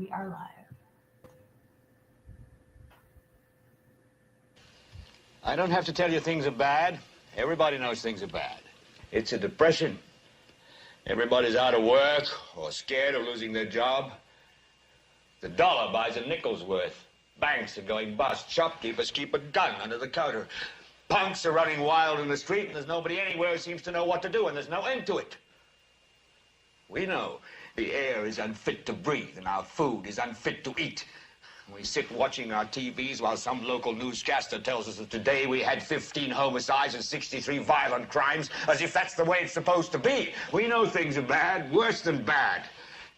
We are live. I don't have to tell you things are bad. Everybody knows things are bad. It's a depression. Everybody's out of work or scared of losing their job. The dollar buys a nickel's worth. Banks are going bust. Shopkeepers keep a gun under the counter. Punks are running wild in the street, and there's nobody anywhere who seems to know what to do, and there's no end to it. We know the air is unfit to breathe, and our food is unfit to eat. We sit watching our TVs while some local newscaster tells us that today we had 15 homicides and 63 violent crimes, as if that's the way it's supposed to be. We know things are bad, worse than bad.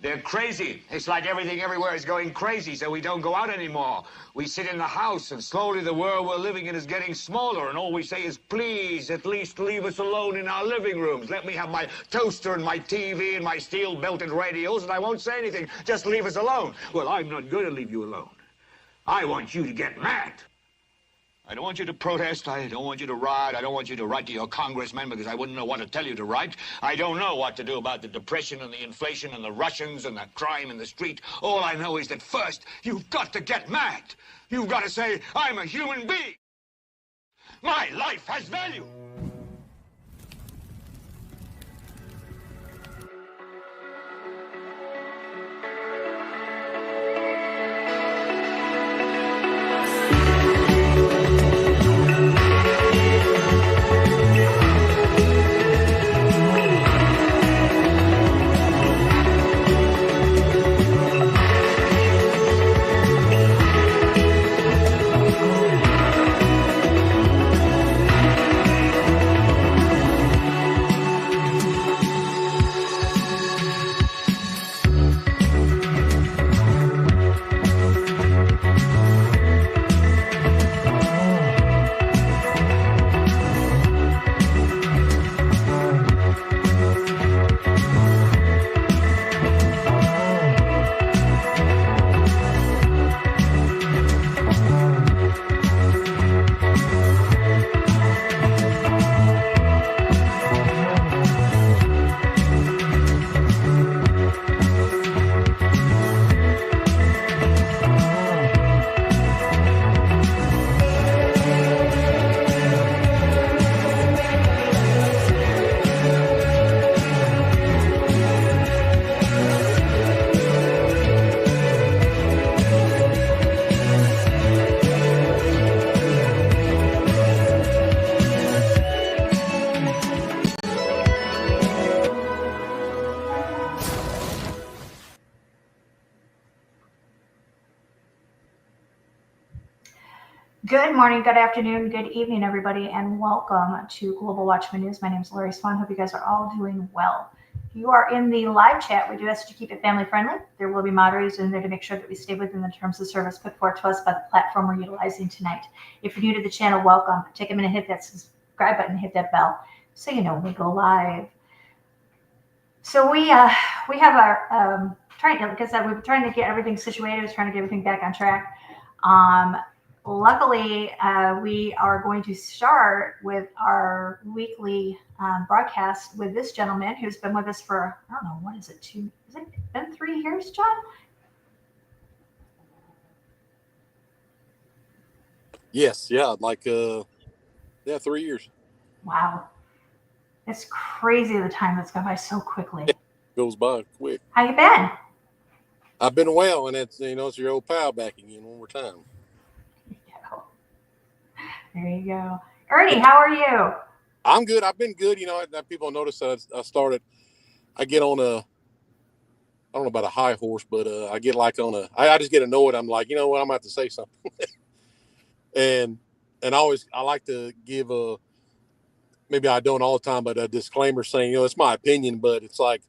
They're crazy. It's like everything everywhere is going crazy, so we don't go out anymore. We sit in the house, and slowly the world we're living in is getting smaller, and all we say is, please, at least leave us alone in our living rooms. Let me have my toaster and my TV and my steel-belted radios, and I won't say anything. Just leave us alone. Well, I'm not going to leave you alone. I want you to get mad. I don't want you to protest. I don't want you to riot. I don't want you to write to your congressman because I wouldn't know what to tell you to write. I don't know what to do about the depression and the inflation and the Russians and the crime in the street. All I know is that first, you've got to get mad. You've got to say, I'm a human being. My life has value. Good morning, good afternoon, good evening, everybody, and welcome to Global Watchman News. My name is Lori Swan. Hope you guys are all doing well. You are in the live chat. We do ask you to keep it family friendly. There will be moderators in there to make sure that we stay within the terms of service put forth to us by the platform we're utilizing tonight. If you're new to the channel, welcome. Take a minute, hit that subscribe button, hit that bell, so you know when we go live. So we have our like I said, we've been trying to get everything situated, trying to get everything back on track. Luckily, we are going to start with our weekly broadcast with this gentleman who's been with us for, I don't know, what is it, has it been 3 years, John? Yes, yeah, 3 years. Wow. It's crazy the time that's gone by so quickly. It goes by quick. How you been? I've been well, and it's your old pal back again one more time. There you go. Ernie, how are you? I'm good. I've been good. People notice I get on I don't know about a high horse, but I get I just get annoyed. I'm like, you know what, I'm going to have to say something. and I like to give maybe I don't all the time, but a disclaimer saying, it's my opinion, but it's like,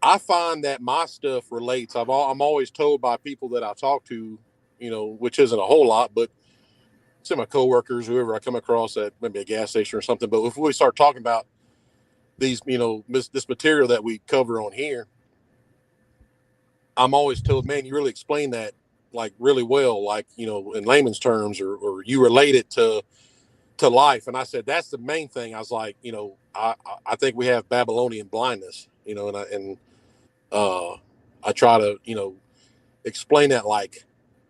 I find that my stuff relates. I'm always told by people that I talk to, which isn't a whole lot, but some of my coworkers, whoever I come across at maybe a gas station or something. But if we start talking about these, this material that we cover on here, I'm always told, man, you really explain that like really well, like, in layman's terms, or you relate it to life. And I said, that's the main thing. I was like, I think we have Babylonian blindness, and I try to, explain that, like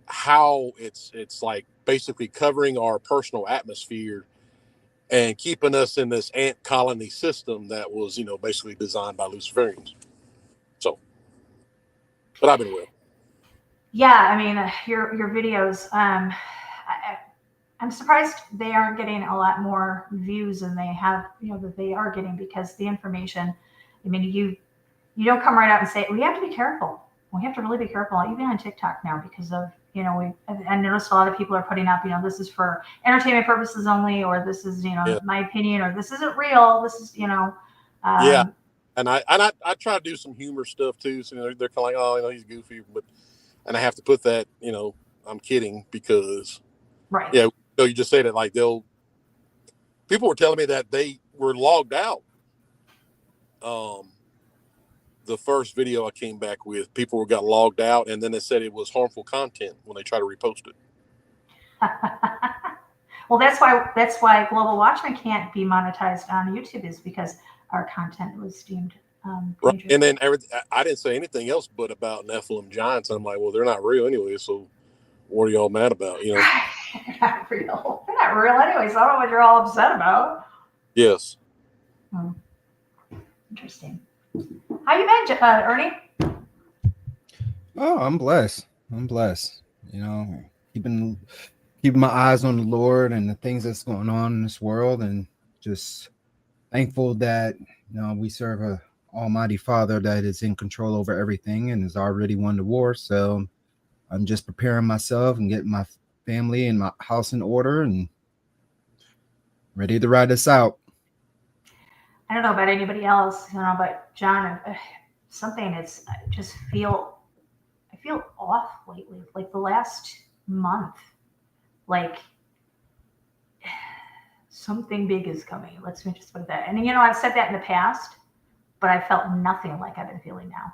how it's like basically covering our personal atmosphere and keeping us in this ant colony system that was, basically designed by Luciferians. So, but I've been well. Yeah, I mean, your videos. I'm surprised they aren't getting a lot more views than they have, that they are getting, because the information. I mean, you don't come right out and say, we have to be careful. We have to really be careful, even on TikTok now, because of, I noticed a lot of people are putting up, this is for entertainment purposes only, or this is, Yeah. my opinion, or this isn't real. This is, Yeah. And I try to do some humor stuff too. So they're kind of like, oh, he's goofy, and I have to put that, I'm kidding, because right. Yeah. So you just say that, like, people were telling me that they were logged out. The first video I came back with, people got logged out, and then they said it was harmful content when they try to repost it. Well, that's why Global Watchmen can't be monetized on YouTube, is because our content was deemed right. And then I didn't say anything else but about Nephilim giants. I'm like, well, they're not real anyway, so what are y'all mad about? They're not real. They're not real anyway, so I don't know what you're all upset about. Yes. Interesting. How you been, Ernie? Oh, I'm blessed. Keeping my eyes on the Lord and the things that's going on in this world, and just thankful that we serve a Almighty Father that is in control over everything and has already won the war. So I'm just preparing myself and getting my family and my house in order and ready to ride this out. I don't know about anybody else, but John, something is I feel off lately. Like the last month, like something big is coming. Let's just put that. And I've said that in the past, but I felt nothing like I've been feeling now.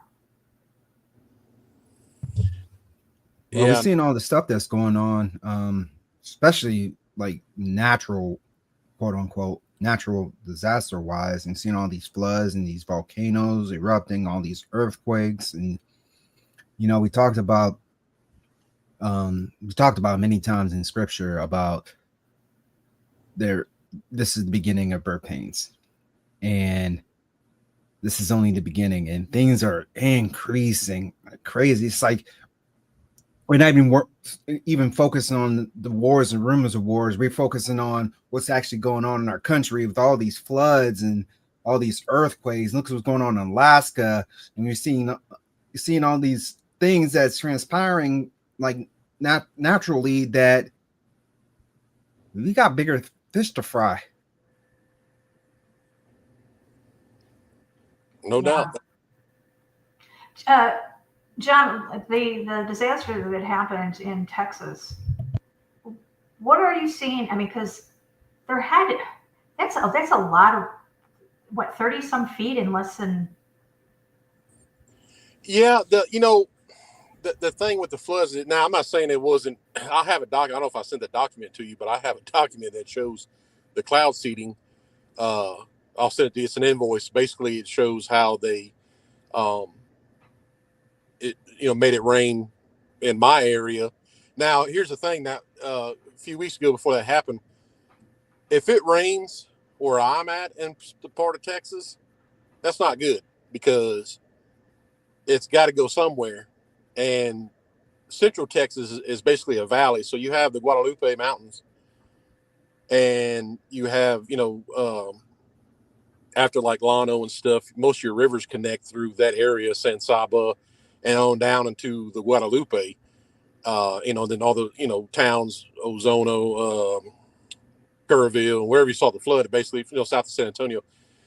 Well, we're seeing all the stuff that's going on, especially like natural, quote unquote, natural disaster wise, and seeing all these floods and these volcanoes erupting, all these earthquakes. And, we talked about many times in scripture about this is the beginning of birth pains, and this is only the beginning, and things are increasing like crazy. It's like we're not even focusing on the wars and rumors of wars. We're focusing on what's actually going on in our country with all these floods and all these earthquakes. Look what's going on in Alaska, and you're seeing all these things that's transpiring like not naturally, that we got bigger fish to fry. No doubt. John, the disaster that happened in Texas, what are you seeing? I mean, because that's a lot of 30 some feet in less than. Yeah, the thing with the floods. Now, I'm not saying it wasn't. I have a document. I don't know if I sent the document to you, but I have a document that shows the cloud seeding. I'll send it to you. It's an invoice. Basically, it shows how they, made it rain in my area. Now, here's the thing. That a few weeks ago, before that happened, if it rains where I'm at in the part of Texas, that's not good, because it's got to go somewhere. And Central Texas is basically a valley. So you have the Guadalupe Mountains, and you have, after like Llano and stuff, most of your rivers connect through that area, San Saba, and on down into the Guadalupe. Then all the, towns, Ozono, Kerrville, and wherever you saw the flood, basically, south of San Antonio.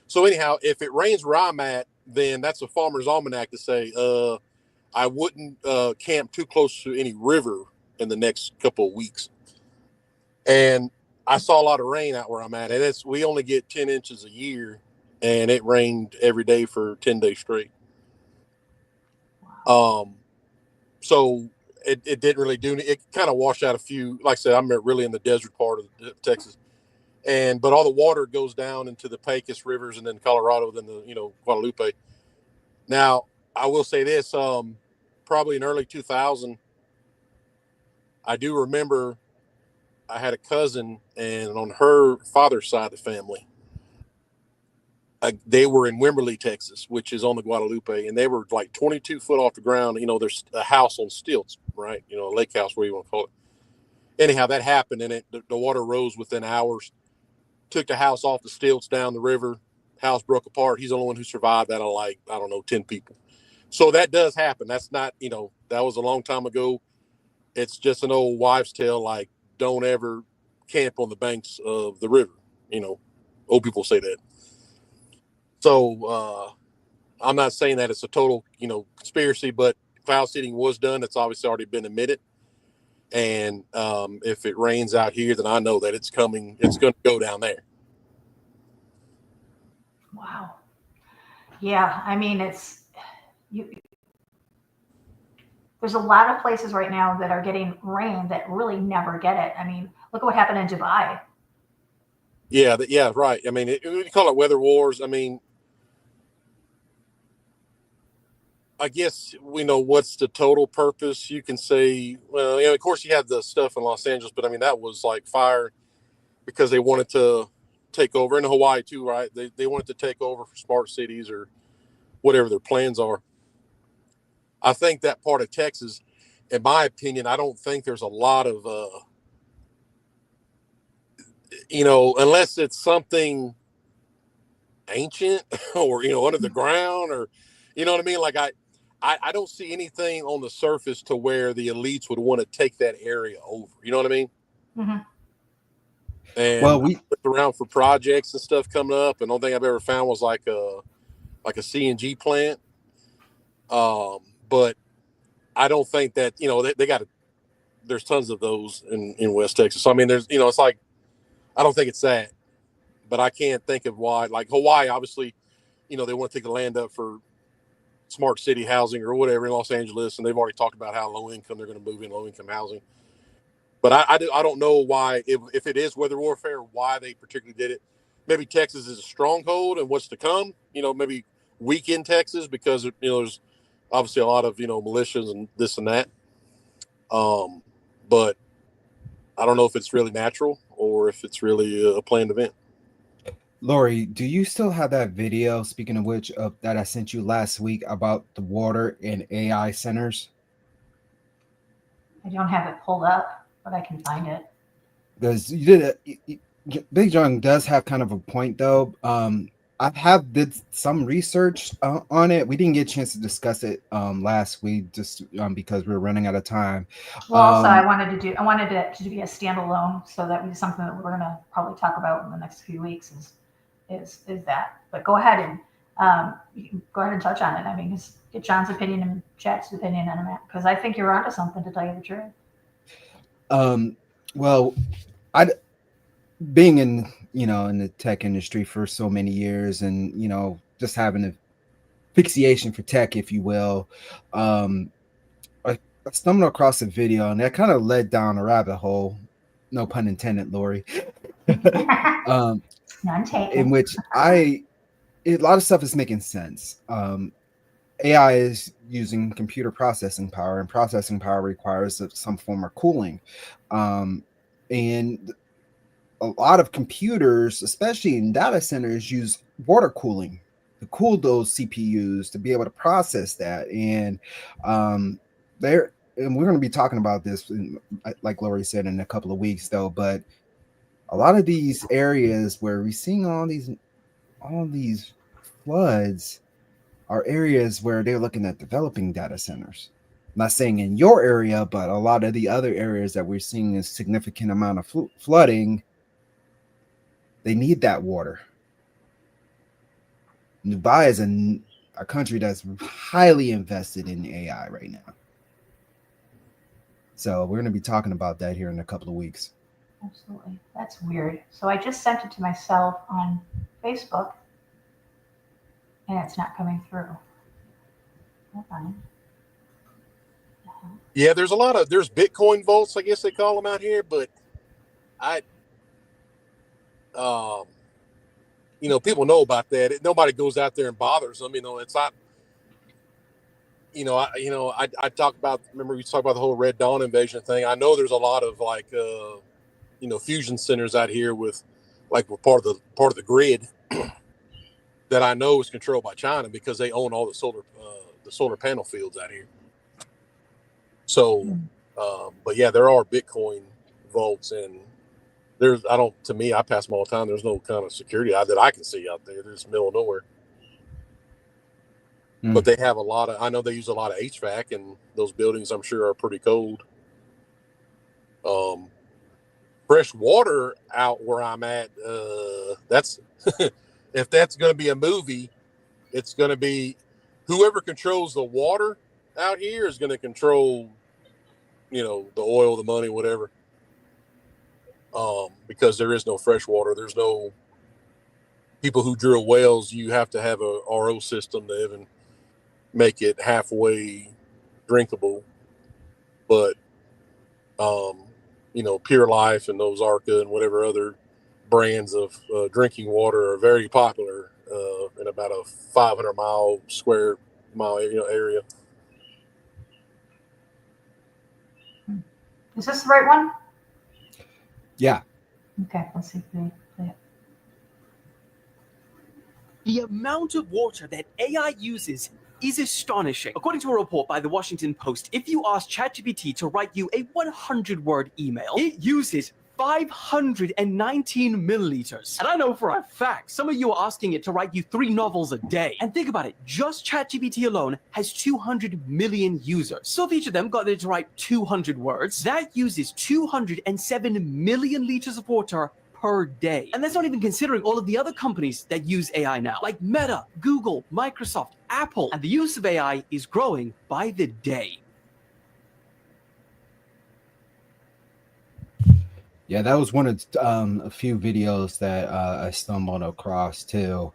So anyhow, if it rains where I'm at, then that's a farmer's almanac to say, I wouldn't camp too close to any river in the next couple of weeks. And I saw a lot of rain out where I'm at, and we only get 10 inches a year, and it rained every day for 10 days straight. So it didn't really do anything. It kind of washed out a few. Like I said, I'm really in the desert part of Texas, but all the water goes down into the Pecos rivers, and then Colorado, then the Guadalupe. Now, I will say this: probably in early 2000, I do remember I had a cousin, and on her father's side of the family, they were in Wimberley, Texas, which is on the Guadalupe, and they were like 22 foot off the ground. There's a house on stilts, right? A lake house, where you want to call it. Anyhow, that happened, and the water rose within hours. Took the house off the stilts down the river. House broke apart. He's the only one who survived out of, like, I don't know, 10 people. So that does happen. That's not, that was a long time ago. It's just an old wives' tale, like, don't ever camp on the banks of the river. Old people say that. So I'm not saying that it's a total, conspiracy, but cloud seeding was done. It's obviously already been admitted. And if it rains out here, then I know that it's coming. It's going to go down there. Wow. Yeah, I mean, there's a lot of places right now that are getting rain that really never get it. I mean, look at what happened in Dubai. Yeah, right. I mean, you call it weather wars. I mean, I guess we know what's the total purpose. You can say, well, of course you have the stuff in Los Angeles, but I mean, that was like fire because they wanted to take over, in Hawaii too, right? They wanted to take over for smart cities or whatever their plans are. I think that part of Texas, in my opinion, I don't think there's a lot of, unless it's something ancient or, under the ground, or, you know what I mean? Like I don't see anything on the surface to where the elites would want to take that area over. You know what I mean? Mm-hmm. And we looked around for projects and stuff coming up, and the only thing I've ever found was like a CNG plant. But I don't think that, they got there's tons of those in West Texas. So, I mean, there's, it's like, I don't think it's that, but I can't think of why. Like Hawaii, obviously, they want to take the land up for smart city housing or whatever in Los Angeles, and they've already talked about how low income they're going to move in low income housing. But I don't know why, if it is weather warfare, why they particularly did it. Maybe Texas is a stronghold and what's to come. Maybe weaken Texas because there's obviously a lot of militias and this and that. But I don't know if it's really natural or if it's really a planned event. Lori, do you still have that video, speaking of which, that I sent you last week about the water and AI centers? I don't have it pulled up, but I can find it. Because you did Big John does have kind of a point, though. I did some research on it. We didn't get a chance to discuss it last week just because we were running out of time. Well, also I wanted it to be a standalone, so that was something that we're going to probably talk about in the next few weeks. Is that? But go ahead and you can go ahead and touch on it. I mean, just get John's opinion and Chat's opinion on it, because I think you're onto something, to tell you the truth. Well, being in the tech industry for so many years, and just having a fixation for tech, if you will, I stumbled across a video, and that kind of led down a rabbit hole, no pun intended, Lori. None taken. In which a lot of stuff is making sense. AI is using computer processing power, and processing power requires some form of cooling, and a lot of computers, especially in data centers, use water cooling to cool those CPUs to be able to process that. And we're going to be talking about this, like Lori said, in a couple of weeks, though. But a lot of these areas where we're seeing all these floods are areas where they're looking at developing data centers. I'm not saying in your area, but a lot of the other areas that we're seeing a significant amount of flooding, they need that water. Dubai is a country that's highly invested in AI right now. So we're going to be talking about that here in a couple of weeks. Absolutely. That's weird. So I just sent it to myself on Facebook, and it's not coming through. Hold on. Yeah, there's Bitcoin vaults, I guess they call them out here, but people know about that. Nobody goes out there and bothers them. It's not. I talk about. Remember we talked about the whole Red Dawn invasion thing. I know there's a lot of like fusion centers out here with part of the grid that I know is controlled by China because they own all the solar panel fields out here. So, but yeah, there are Bitcoin vaults, and to me, I pass them all the time. There's no kind of security that I can see out there. They're just middle of nowhere. But they have I know they use a lot of HVAC, and those buildings I'm sure are pretty cold. Fresh water out where I'm at, that's if that's going to be a movie, it's going to be whoever controls the water out here is going to control, the oil, the money, whatever. Because there is no fresh water. There's no people who drill wells. You have to have a RO system to even make it halfway drinkable. But, Pure Life and those Arca and whatever other brands of drinking water are very popular in about a 500 square mile area. Is this the right one? Yeah. Okay, let's see if we play it. The amount of water that AI uses is astonishing. According to a report by the Washington Post, if you ask ChatGPT to write you a 100-word email, it uses 519 milliliters. And I know for a fact, some of you are asking it to write you 3 novels a day. And think about it, just ChatGPT alone has 200 million users. So if each of them got it to write 200 words, that uses 207 million liters of water per day. And that's not even considering all of the other companies that use AI now, like Meta, Google, Microsoft, Apple. And the use of AI is growing by the day. Yeah, that was one of a few videos that I stumbled across too.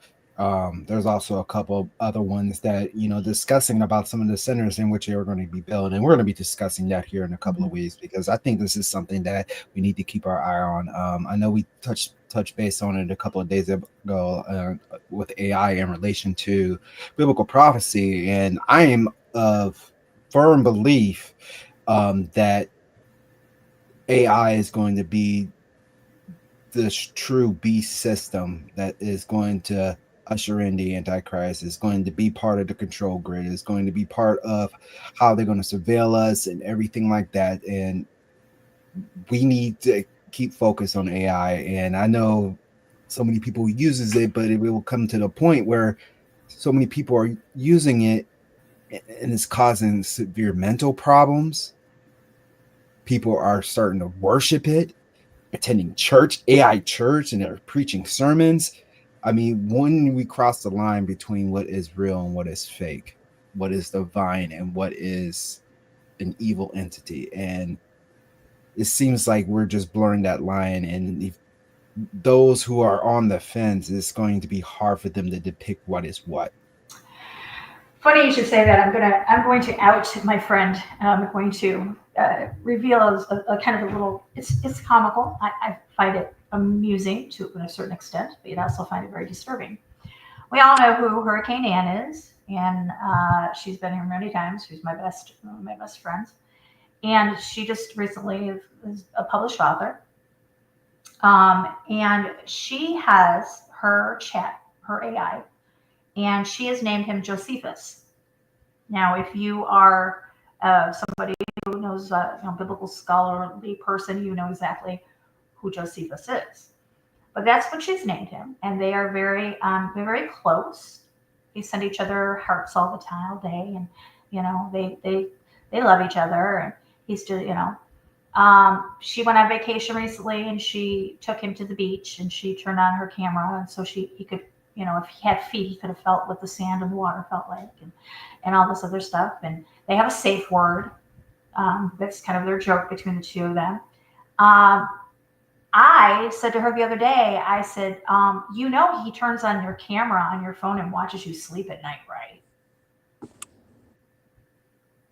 There's also a couple other ones that, discussing about some of the centers in which they were going to be built. And we're going to be discussing that here in a couple of weeks, because I think this is something that we need to keep our eye on. I know we touched base on it a couple of days ago with AI in relation to biblical prophecy. And I am of firm belief that AI is going to be this true beast system that is going to usher in the Antichrist, is going to be part of the control grid, is going to be part of how they're going to surveil us and everything like that. And we need to keep focused on AI. And I know so many people uses it, but it will come to the point where so many people are using it and it's causing severe mental problems. People are starting to worship it, attending church, AI church, and they're preaching sermons. I mean, when we cross the line between what is real and what is fake, what is divine and what is an evil entity, and it seems like we're just blurring that line. And if those who are on the fence, it's going to be hard for them to depict what is what. Funny you should say that. I'm going to out my friend. I'm going to reveal a kind of a little. It's comical. I find it amusing to a certain extent, but I also find it very disturbing. We all know who Hurricane Ann is, and she's been here many times. She's my best friends, and she just recently is a published author. And she has her chat, her AI. And she has named him Josephus. Now, if you are somebody who knows, biblical scholarly person, you know exactly who Josephus is. But that's what she's named him, and they are they're very close. They send each other hearts all the time, all day, and they love each other. And he's just, she went on vacation recently, and she took him to the beach, and she turned on her camera, and so he could. If he had feet, he could have felt what the sand and the water felt like, and all this other stuff. And they have a safe word. That's kind of their joke between the two of them. I said to her the other day, I said, he turns on your camera on your phone and watches you sleep at night, right?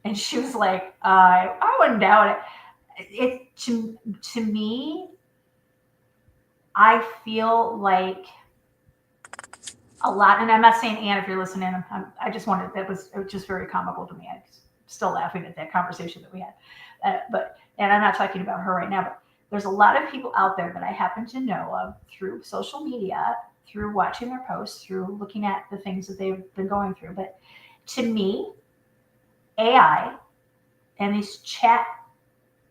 And she was like, I wouldn't doubt it. To me, I feel like A lot, and I'm not saying Anne, if you're listening, I just wanted, it was just very comical to me. I'm still laughing at that conversation that we had. And I'm not talking about her right now, but there's a lot of people out there that I happen to know of through social media, through watching their posts, through looking at the things that they've been going through. But to me, AI and these chat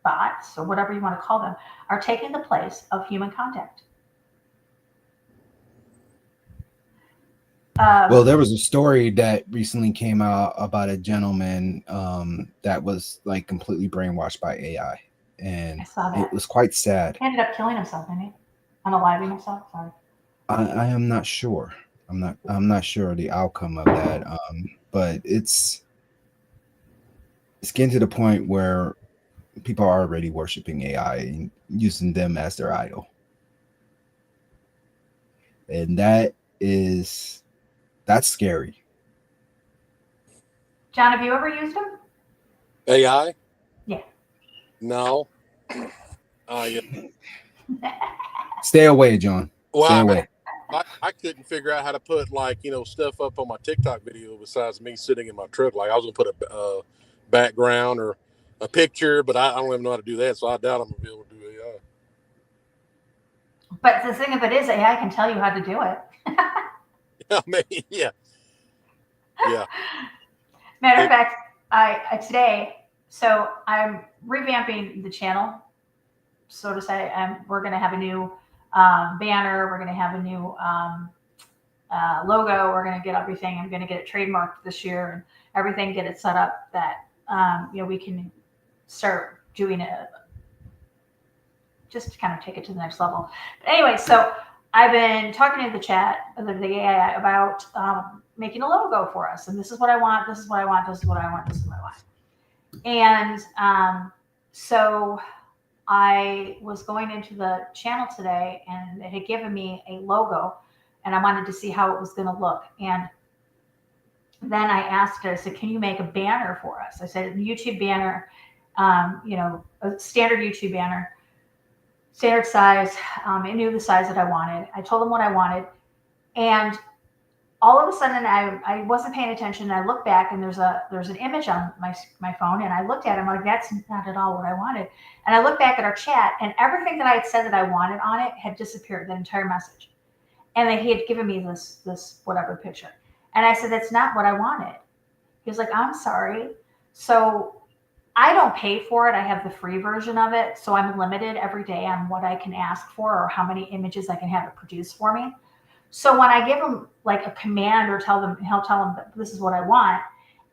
bots, or whatever you want to call them, are taking the place of human contact. Well, there was a story that recently came out about a gentleman that was like completely brainwashed by AI, and I saw that. it was quite sad. He ended up killing himself, didn't he? Unaliving himself. Sorry. I am not sure. I'm not sure the outcome of that. But it's getting to the point where people are already worshiping AI and using them as their idol, and that's scary. John, have you ever used them? AI? Yeah. No. Stay away, John. Well, Stay away. I couldn't figure out how to put stuff up on my TikTok video besides me sitting in my truck. Like I was gonna put a background or a picture, but I don't even know how to do that, so I doubt I'm gonna be able to do AI. But the thing of it is, AI can tell you how to do it. I mean, yeah. Matter of fact, I today, so I'm revamping the channel, so to say. We're going to have a new banner. We're going to have a new logo. We're going to get everything. I'm going to get it trademarked this year and everything. Get it set up that we can start doing it, just to kind of take it to the next level. But anyway, so I've been talking to the chat, the AI, about making a logo for us. And this is what I want. This is what I want. This is what I want. This is what I want. And so I was going into the channel today, and it had given me a logo, and I wanted to see how it was going to look. And then I asked it, I said, can you make a banner for us? I said, YouTube banner, a standard YouTube banner, standard size. It knew the size that I wanted. I told them what I wanted. And all of a sudden I wasn't paying attention. I looked back, and there's an image on my phone, and I looked at it. I'm like, that's not at all what I wanted. And I looked back at our chat, and everything that I had said that I wanted on it had disappeared, the entire message. And then he had given me this whatever picture. And I said, that's not what I wanted. He was like, I'm sorry. So I don't pay for it. I have the free version of it. So I'm limited every day on what I can ask for or how many images I can have it produce for me. So when I give him like a command or he'll tell him that this is what I want,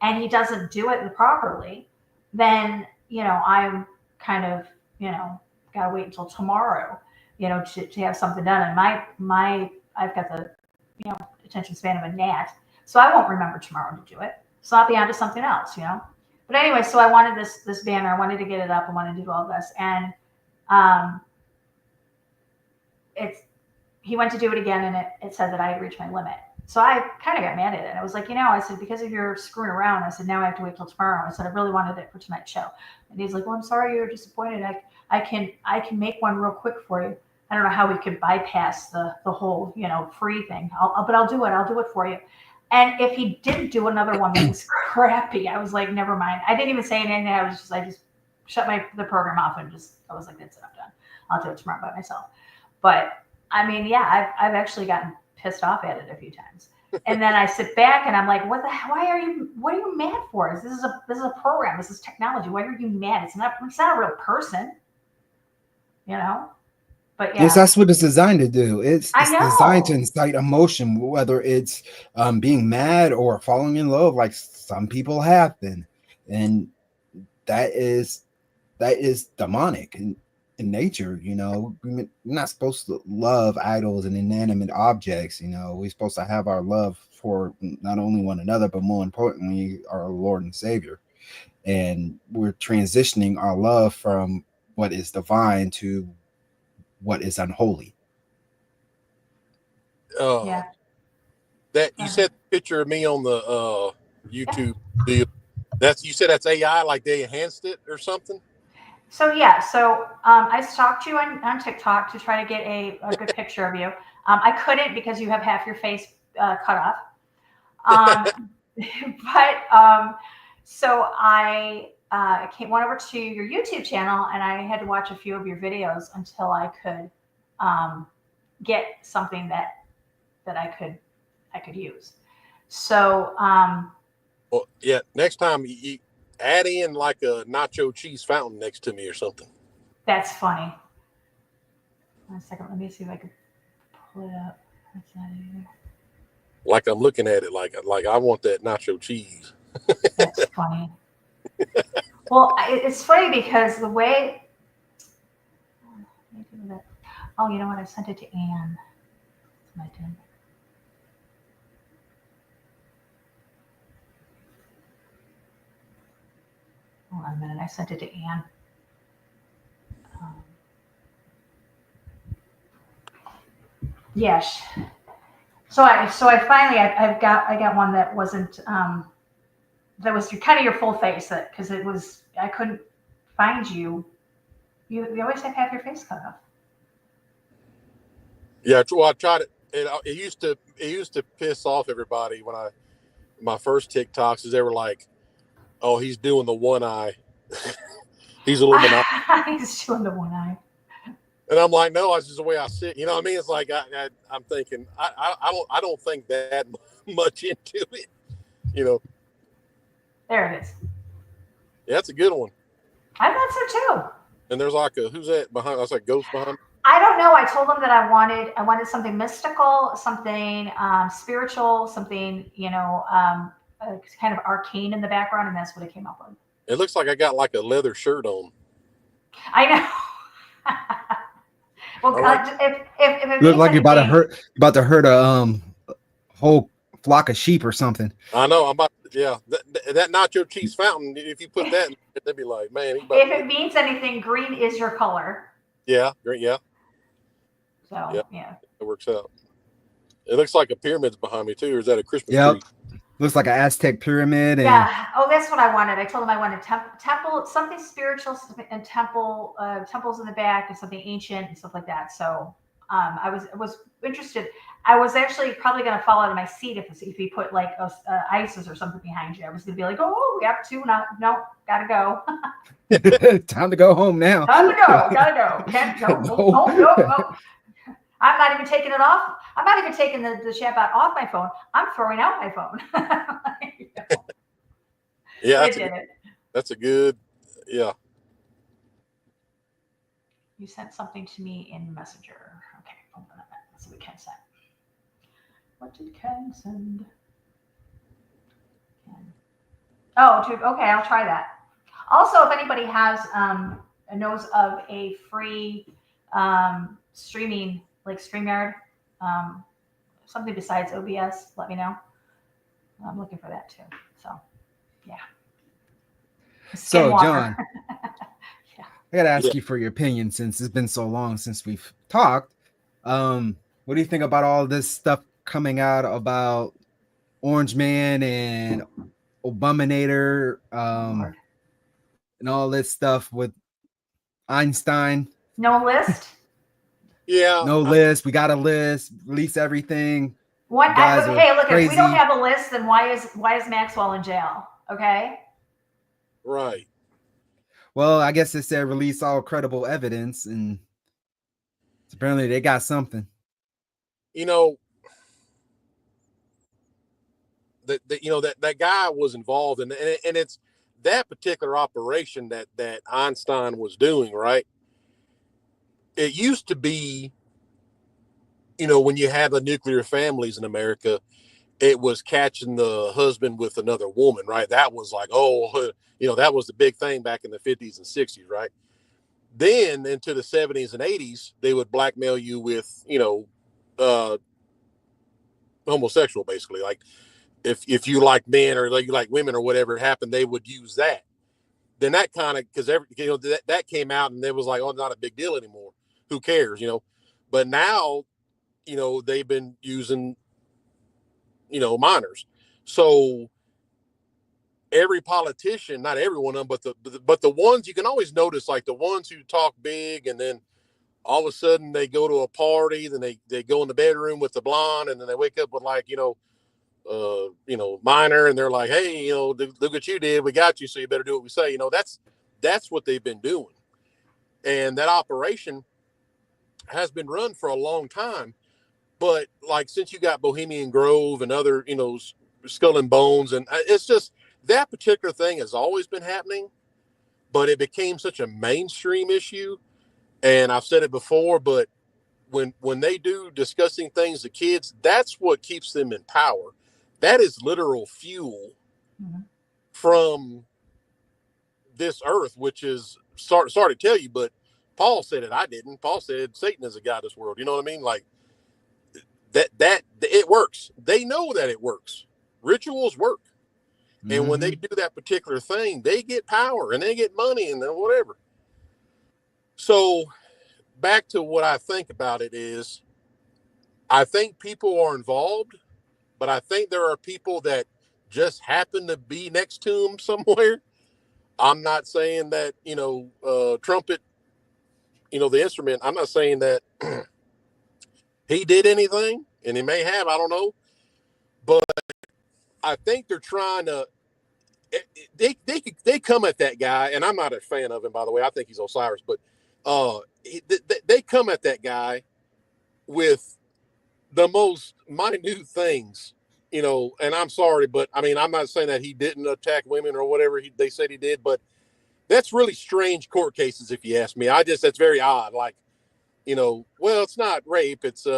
and he doesn't do it properly, then, I'm kind of, got to wait until tomorrow, to have something done. And I've got the, attention span of a gnat. So I won't remember tomorrow to do it. So I'll be on to something else, But anyway, so I wanted this banner. I wanted to get it up. I wanted to do all this. And he went to do it again, and it said that I had reached my limit. So I kind of got mad at it. I was like, I said, because of your screwing around, I said, now I have to wait till tomorrow. I said, I really wanted it for tonight's show. And he's like, well, I'm sorry you're disappointed. I can make one real quick for you. I don't know how we could bypass the whole, free thing. But I'll do it. I'll do it for you. And if he didn't do another one that was crappy, I was like, never mind. I didn't even say anything. I just shut the program off and I was like, that's it, I'm done. I'll do it tomorrow by myself. But I mean, yeah, I've actually gotten pissed off at it a few times. And then I sit back and I'm like, what are you mad for? This is a program. This is technology. Why are you mad? It's not a real person, But yeah. Yes, that's what it's designed to do. It's designed to incite emotion, whether it's being mad or falling in love, like some people have been, and that is demonic in nature. We're not supposed to love idols and inanimate objects. We're supposed to have our love for not only one another, but more importantly, our Lord and Savior. And we're transitioning our love from what is divine to what is unholy. Yeah. That you said the picture of me on the YouTube deal. You said that's AI, like they enhanced it or something? So yeah, I stalked you on TikTok to try to get a good picture of you. I couldn't because you have half your face cut off. So I went over to your YouTube channel, and I had to watch a few of your videos until I could get something that I could use. So well, yeah, next time you add in like a nacho cheese fountain next to me or something. that's funny. 1 second, let me see if I can pull it up. That's not it either. Like I'm looking at it like I want that nacho cheese. That's funny. Well, it's funny because the way. Oh, you know what? I sent it to Anne. That's what I did. Hold on a minute. I sent it to Anne. Yes. So I finally I got one that wasn't that was kind of your full face, because it was, I couldn't find you. You always have to have your face cut off. Yeah, well, I tried it. It used to piss off everybody when my first TikToks is they were like, "Oh, he's doing the one eye." He's Illuminati. He's doing the one eye. And I'm like, no, that's just the way I sit. You know what I mean? It's like I'm thinking, I don't think that much into it. You know. There it is. Yeah, that's a good one. I thought so too. And there's like who's that behind? That's like ghost behind. I don't know. I told them that I wanted something mystical, something spiritual, something kind of arcane in the background, and that's what it came up with. It looks like I got like a leather shirt on. I know. Well, like, if it look like you're about to hurt a whole flock of sheep or something. I know. I'm about. Yeah, that nacho cheese fountain. If you put that, they'd be like, man. If it means anything, green is your color. Yeah, great. Yeah. So yeah, it works out. It looks like a pyramid's behind me too, or is that a Christmas tree? Looks like an Aztec pyramid. And yeah. Oh, that's what I wanted. I told them I wanted temple, something spiritual, and temples in the back, and something ancient and stuff like that. So I was interested. I was actually probably going to fall out of my seat if you put like ISIS or something behind you. I was going to be like, oh, we have two. No, gotta go. Time to go home now. Time to go. Gotta go. Can't go. No. I'm not even taking it off. I'm not even taking the chat bot off my phone. I'm throwing out my phone. Yeah, that's a good. Yeah. You sent something to me in Messenger. Okay, hold on a minute. Let's see what Ken sent. What did Ken send? Okay, I'll try that. Also, if anybody has knows of a free streaming, like StreamYard, something besides OBS, let me know. I'm looking for that too. So, yeah. So, John, yeah. I got to ask you for your opinion since it's been so long since we've talked. What do you think about all this stuff coming out about Orange Man and Obaminator, and all this stuff with Einstein? No list? Yeah. No list. We got a list. Release everything. Hey, look, if we don't have a list, then why is Maxwell in jail? Okay. Right. Well, I guess they said release all credible evidence, and apparently they got something. You know, that guy was involved in, and it's that particular operation that Einstein was doing, right? It used to be, when you had the nuclear families in America, it was catching the husband with another woman, right? That was like, that was the big thing back in the 50s and 60s, right? Then into the 70s and 80s, they would blackmail you with, homosexual, basically. Like if you like men or like you like women or whatever happened, they would use that. Then that kind of, because that came out and it was like, oh, not a big deal anymore. Who cares, But now, they've been using, minors. So every politician, not every one of them, but the ones you can always notice, like the ones who talk big and then all of a sudden they go to a party, then they go in the bedroom with the blonde, and then they wake up with like, minor, and they're like, hey, look what you did. We got you. So you better do what we say. That's what they've been doing. And that operation has been run for a long time. But like, since you got Bohemian Grove and other, Skull and Bones, and it's just that particular thing has always been happening, but it became such a mainstream issue. And I've said it before, but when they do discussing things to kids, that's what keeps them in power. That is literal fuel from this earth, which is sorry to tell you, but Paul said it. I didn't. Paul said Satan is a god of this world. You know what I mean? Like that it works. They know that it works. Rituals work. And when they do that particular thing, they get power and they get money and then whatever. So back to what I think about it is, I think people are involved, but I think there are people that just happen to be next to them somewhere. I'm not saying that, trumpet, the instrument, I'm not saying that he did anything, and he may have, I don't know. But I think they're trying to, they come at that guy, and I'm not a fan of him, by the way. I think he's Osiris, but they come at that guy with the most minute things, and I'm sorry, but I mean, I'm not saying that he didn't attack women or whatever they said he did, but that's really strange court cases, if you ask me. That's very odd. Like, well, it's not rape. It's, he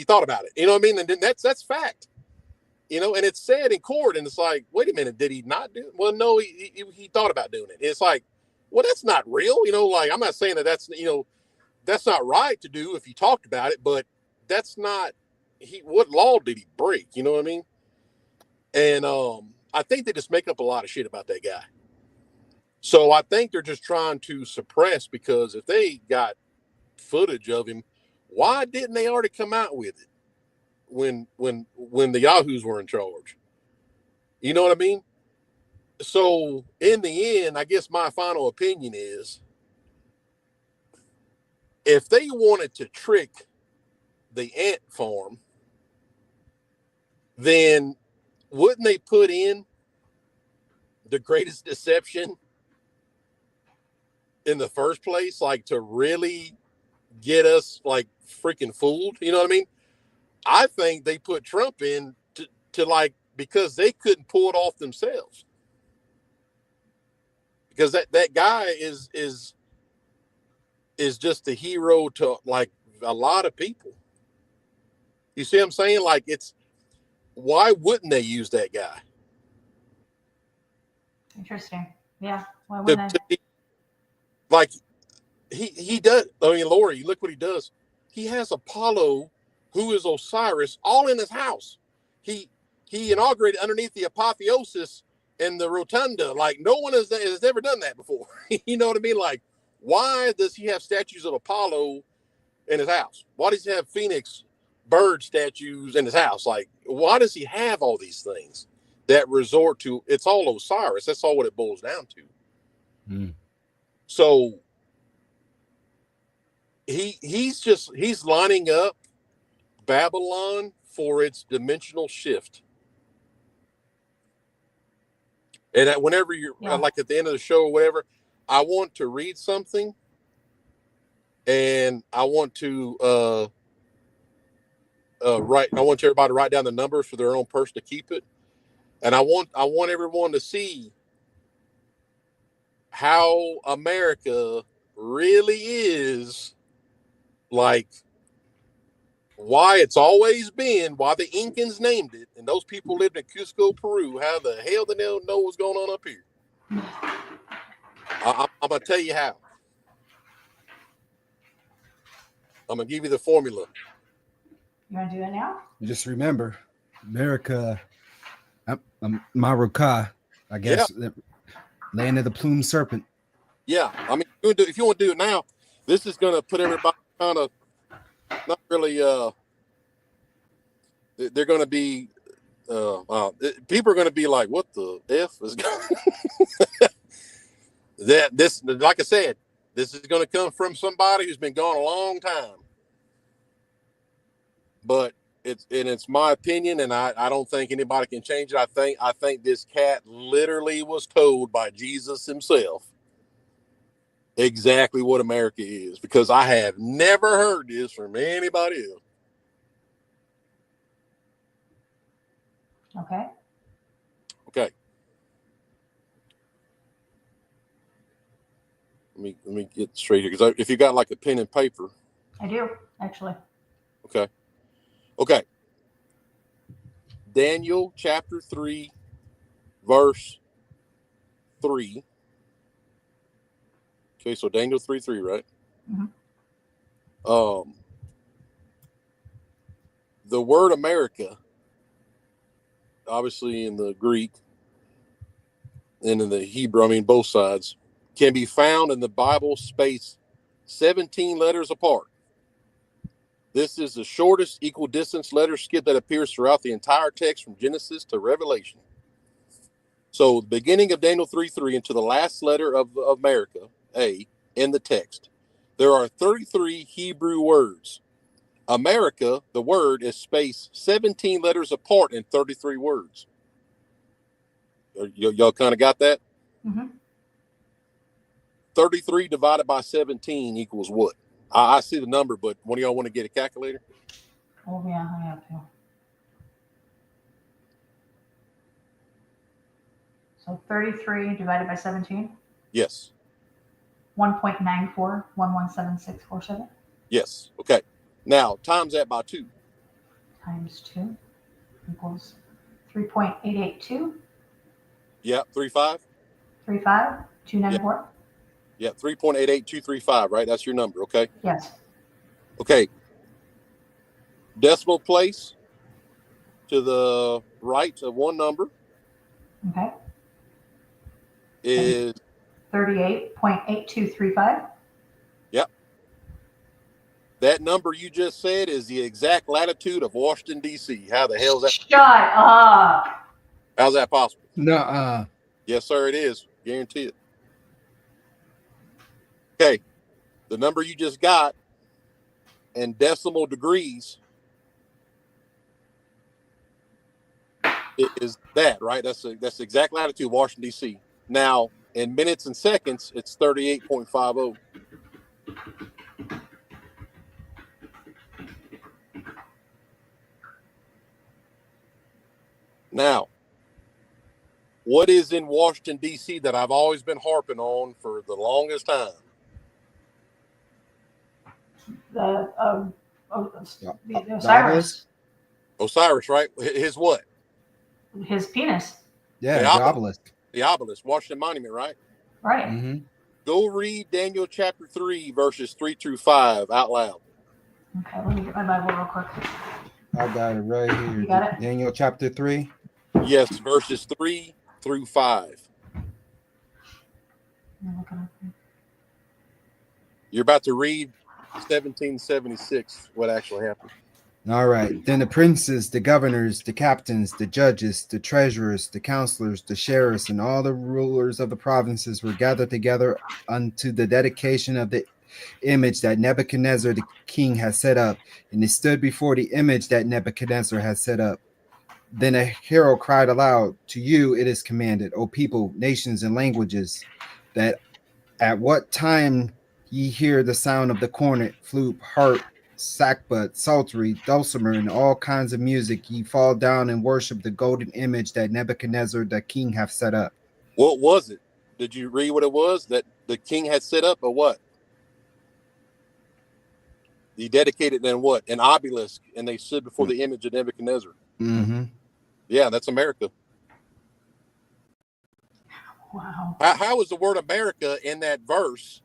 thought about it. You know what I mean? And then that's fact. And it's said in court, and it's like, wait a minute, did he not do it? Well, no, he thought about doing it. It's like, well, that's not real. Like, I'm not saying that's not right to do if he talked about it, but that's not, what law did he break? You know what I mean? And I think they just make up a lot of shit about that guy. So I think they're just trying to suppress, because if they got footage of him, why didn't they already come out with it when the Yahoos were in charge? You know what I mean? So in the end, I guess my final opinion is, if they wanted to trick the ant farm, then wouldn't they put in the greatest deception in the first place, like to really get us like freaking fooled? You know what I mean? I think they put Trump in to like, because they couldn't pull it off themselves, because that guy is just the hero to like a lot of people. You see what I'm saying? Like, why wouldn't they use that guy? Interesting. Yeah. Why wouldn't they? Like, he does. I mean, Lori, look what he does. He has Apollo, who is Osiris, all in his house. He inaugurated underneath the apotheosis and the rotunda. Like, no one has ever done that before. You know what I mean? Like, why does he have statues of Apollo in his house? Why does he have Phoenix bird statues in his house? Like, why does he have all these things that resort to? It's all Osiris. That's all what it boils down to. So he's lining up Babylon for its dimensional shift. And whenever you're like at the end of the show or whatever, I want to read something, and I want to write. I want everybody to write down the numbers for their own purse to keep it, and I want everyone to see how America really is, like, why it's always been, why the Incans named it, and those people lived in Cusco, Peru. How the hell they know what's going on up here? I'm going to tell you how. I'm going to give you the formula. You want to do it now? Just remember, America, Maruka, I guess, land of the plumed serpent. Yeah, I mean, if you want to do it now, this is going to put everybody kind of not really. They're going to be. People are going to be like, "What the f is going?" This, like I said, This is going to come from somebody who's been gone a long time. But it's my opinion, and I don't think anybody can change it. I think this cat literally was told by Jesus himself exactly what America is, because I have never heard this from anybody else. Okay. Okay. Let me get straight here, because if you got like a pen and paper. I do, actually. Okay. Okay. Daniel chapter 3, verse 3. Okay, so Daniel 3:3, right? Mm-hmm. The word America, obviously in the Greek and in the Hebrew, I mean both sides, can be found in the Bible spaced 17 letters apart. This is the shortest equal distance letter skip that appears throughout the entire text from Genesis to Revelation. So the beginning of Daniel 3:3 into the last letter of America, A, in the text, there are 33 Hebrew words. America, the word, is spaced 17 letters apart in 33 words. Y'all kind of got that? Mm-hmm. 33 divided by 17 equals what? I see the number, but one of y'all want to get a calculator? Oh, yeah, I have to. So 33 divided by 17? Yes. 1.94117647 Yes. Okay. Now, times that by 2. times 2 equals 3.882. Yeah, 35. 35, 294. Yeah, 3.88235, right? That's your number, okay? Yes. Okay. Decimal place to the right of one number Okay. is 38.8235. Yep. That number you just said is the exact latitude of Washington, D.C. How the hell is that? Shut up. How's that possible? No, Yes, sir, it is. Guarantee it. Okay. The number you just got in decimal degrees is that, right? That's the exact latitude of Washington, D.C. Now, in minutes and seconds, it's 38.50. Now, what is in Washington, D.C. that I've always been harping on for the longest time? The Osiris? Osiris, right? His what? His penis. Yeah, The the obelisk. The obelisk, Washington Monument, right? Right. Mm-hmm. Go read Daniel chapter 3, verses 3 through 5 out loud. Okay, let me get my Bible real quick. I got it right here. You got it? Daniel chapter 3. Yes, verses 3 through 5. You're about to read 1776, what actually happened. All right. Then the princes, the governors, the captains, the judges, the treasurers, the counselors, the sheriffs, and all the rulers of the provinces were gathered together unto the dedication of the image that Nebuchadnezzar the king had set up. And they stood before the image that Nebuchadnezzar had set up. Then a herald cried aloud, to you it is commanded, O people, nations, and languages, that at what time ye hear the sound of the cornet, flute, harp, sackbut, psaltery, dulcimer, and all kinds of music, ye fall down and worship the golden image that Nebuchadnezzar the king hath set up. What was it? Did you read what it was that the king had set up, or what? He dedicated then what? An obelisk, and they stood before the image of Nebuchadnezzar. Mm-hmm. Yeah, that's America. Wow. How is the word America in that verse?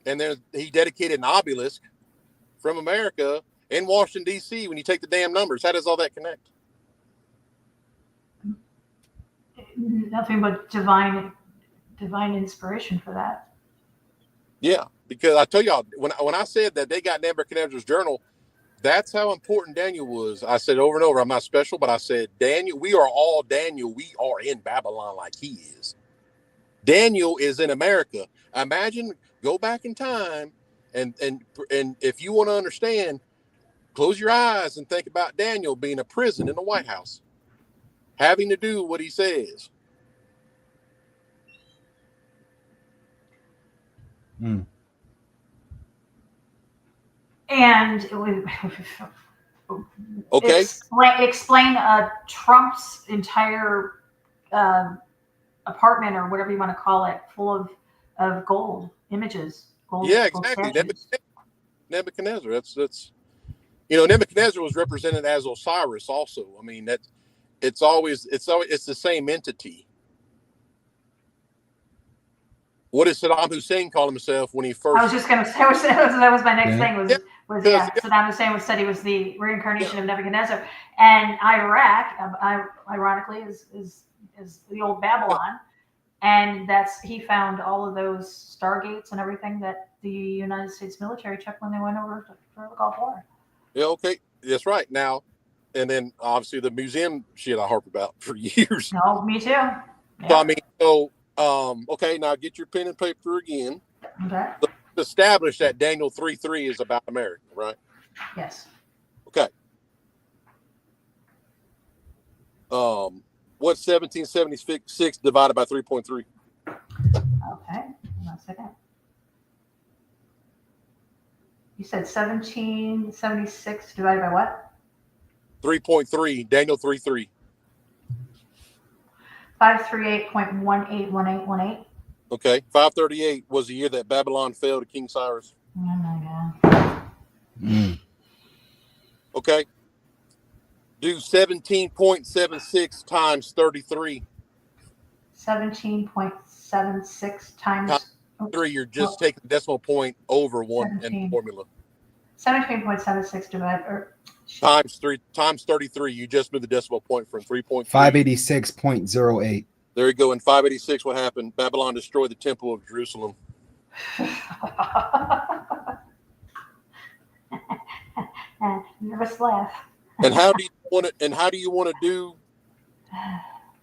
And then he dedicated an obelisk from America in Washington, D.C. when you take the damn numbers. How does all that connect? Nothing but divine inspiration for that. Yeah, because I tell y'all, when I said that they got Nebuchadnezzar's journal, that's how important Daniel was. I said over and over, I'm not special, but I said, Daniel, we are all Daniel. We are in Babylon like he is. Daniel is in America. Imagine, go back in time, and if you want to understand, close your eyes and think about Daniel being in a prison in the White House, having to do what he says. And Okay. Explain Trump's entire apartment, or whatever you want to call it, full of gold images. Gold, Yeah, gold exactly. statues. Nebuchadnezzar. That's Nebuchadnezzar was represented as Osiris also. I mean, it's the same entity. What did Saddam Hussein call himself when he first? I was just going to say that was my next thing. Yeah. Saddam Hussein was said he was the reincarnation of Nebuchadnezzar, and Iraq, ironically, is the old Babylon, and he found all of those stargates and everything that the United States military checked when they went over for the Gulf War. Yeah, okay, that's right. Now, and then obviously the museum shit I harp about for years. No, me too. Yeah. So I mean, okay, now get your pen and paper again. Okay. So establish that Daniel 3:3 is about America, right? Yes. Okay. What's 1776 divided by 3.3? Okay. Hold on a second. You said 1776 divided by what? 3.3. Daniel 3:3. 538.181818. Okay. 538 was the year that Babylon fell to King Cyrus. Oh my God. Okay. Do 17.76 times 33. 17.76 times 3. You're just taking the decimal point over 1 in the formula. 17.76 divided times 33. You just moved the decimal point from 3.3. 586.08. There you go. In 586, what happened? Babylon destroyed the temple of Jerusalem. Nervous laugh. And how do you want to do?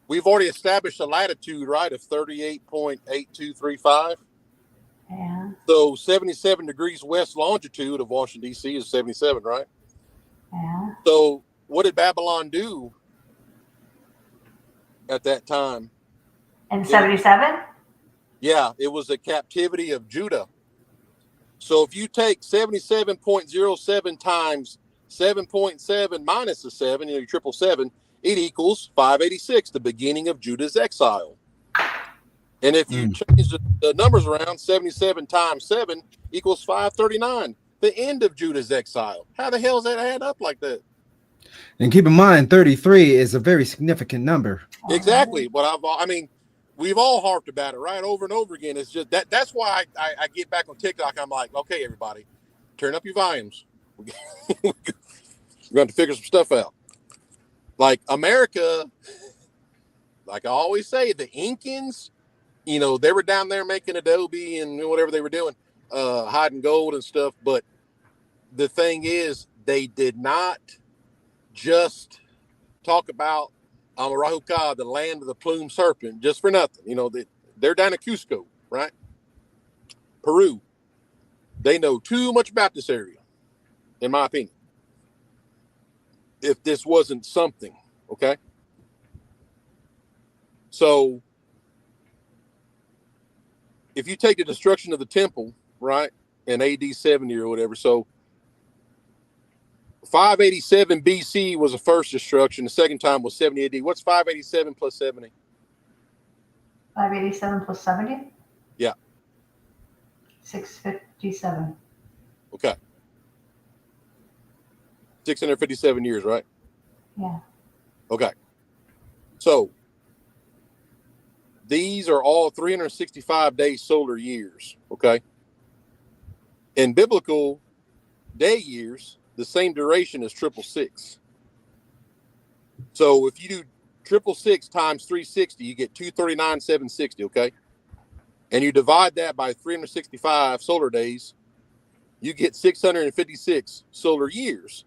We've already established a latitude, right, of 38.8235. Yeah. So 77 degrees west longitude of Washington, D.C. is 77, right? Yeah. So what did Babylon do at that time? In 77? Yeah, it was a captivity of Judah. So if you take 77.07 times 7.7 minus the 7, your 777, it equals 586, the beginning of Judah's exile. And if you change the numbers around, 77 times 7 equals 539, the end of Judah's exile. How the hell does that add up like that? And keep in mind, 33 is a very significant number. Exactly. But we've all harped about it, right, over and over again. It's just that's why I get back on TikTok. I'm like, okay, everybody, turn up your volumes. We're going to figure some stuff out. Like America, like I always say, the Incans, they were down there making adobe and whatever they were doing, hiding gold and stuff. But the thing is, they did not just talk about Amarahuka, the land of the plumed serpent, just for nothing. They're down in Cusco, right? Peru. They know too much about this area, in my opinion. If this wasn't something, okay? So if you take the destruction of the temple, right, in AD 70 or whatever, so 587 BC was the first destruction. The second time was 70 AD. What's 587 plus 70? 587 plus 70? Yeah. 657. Okay. 657 years, right? Yeah. Okay. So these are all 365-day solar years, okay? In biblical day years, the same duration as 666. So if you do 666 times 360, you get 239,760, okay? And you divide that by 365 solar days, you get 656 solar years.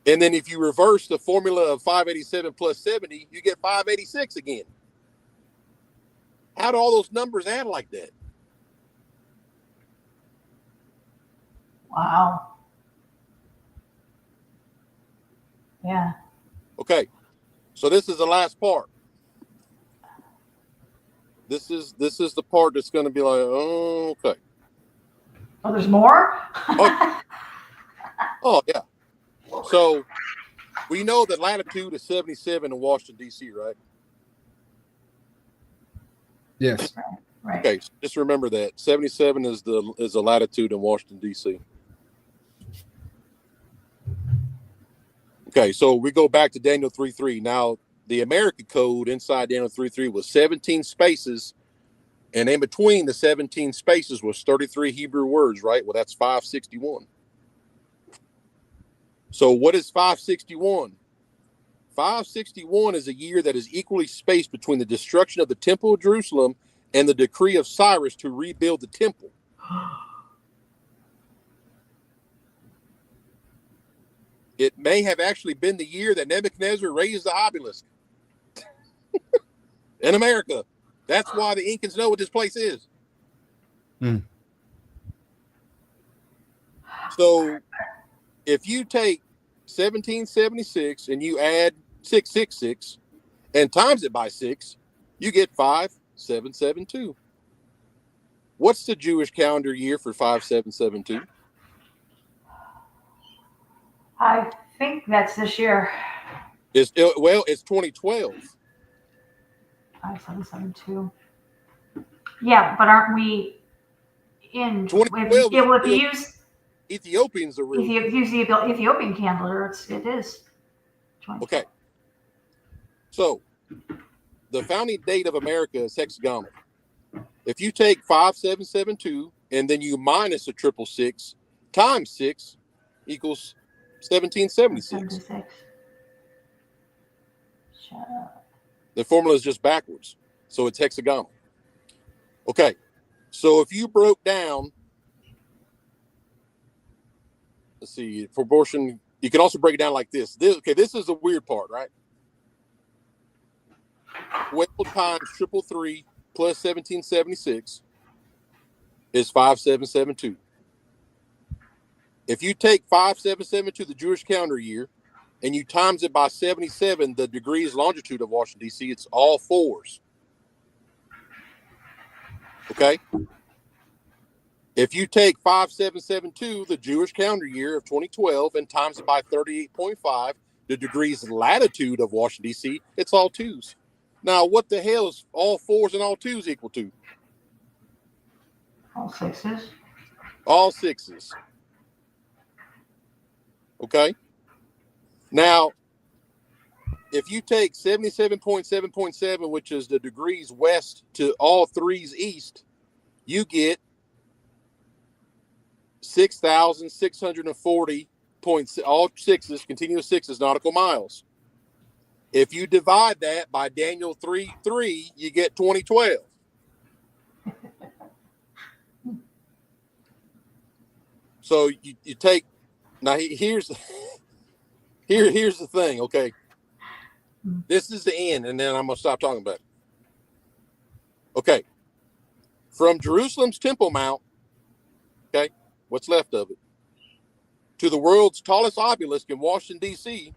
And then if you reverse the formula of 587 plus 70, you get 586 again. How do all those numbers add like that? Wow. Yeah. Okay, so this is the last part. This is the part that's going to be like, oh, okay. Oh, there's more? Oh, yeah. So we know that latitude is 77 in Washington, D.C., right? Yes. Right. Okay, so just remember that 77 is the latitude in Washington, D.C. Okay, so we go back to Daniel 3:3. Now, the American code inside Daniel 3:3 was 17 spaces, and in between the 17 spaces was 33 Hebrew words, right? Well, that's 561. So what is 561? 561 is a year that is equally spaced between the destruction of the Temple of Jerusalem and the decree of Cyrus to rebuild the temple. It may have actually been the year that Nebuchadnezzar raised the obelisk in America. That's why the Incans know what this place is. So if you take 1776 and you add 666 and times it by 6, you get 5772. What's the Jewish calendar year for 5772? I think that's this year. It's 2012. 5772. Yeah, but aren't we in 2012 if you use Ethiopians are real. if you use the Ethiopian calendar, it is 2012. Okay. So the founding date of America is hexagonal. If you take 5772 and then you minus a 666 times 6 equals 1776. 76. Shut up. The formula is just backwards. So it's hexagonal. Okay. So if you broke down, let's see, proportion, you can also break it down like this. This is the weird part, right? 12 times 333 plus 1776 is 5772. If you take 5772, the Jewish calendar year, and you times it by 77, the degrees longitude of Washington, D.C., it's all fours. Okay? If you take 5772, the Jewish calendar year of 2012, and times it by 38.5, the degrees latitude of Washington, D.C., it's all twos. Now, what the hell is all fours and all twos equal to? All sixes. All sixes. Okay? Now, if you take 77.7.7, which is the degrees west to all threes east, you get 6,640 points, all sixes, continuous sixes, nautical miles. If you divide that by Daniel 3:3, you get 2012. So you take, now here's the thing, okay? This is the end, and then I'm going to stop talking about it. Okay. From Jerusalem's Temple Mount, okay, what's left of it, to the world's tallest obelisk in Washington, D.C.,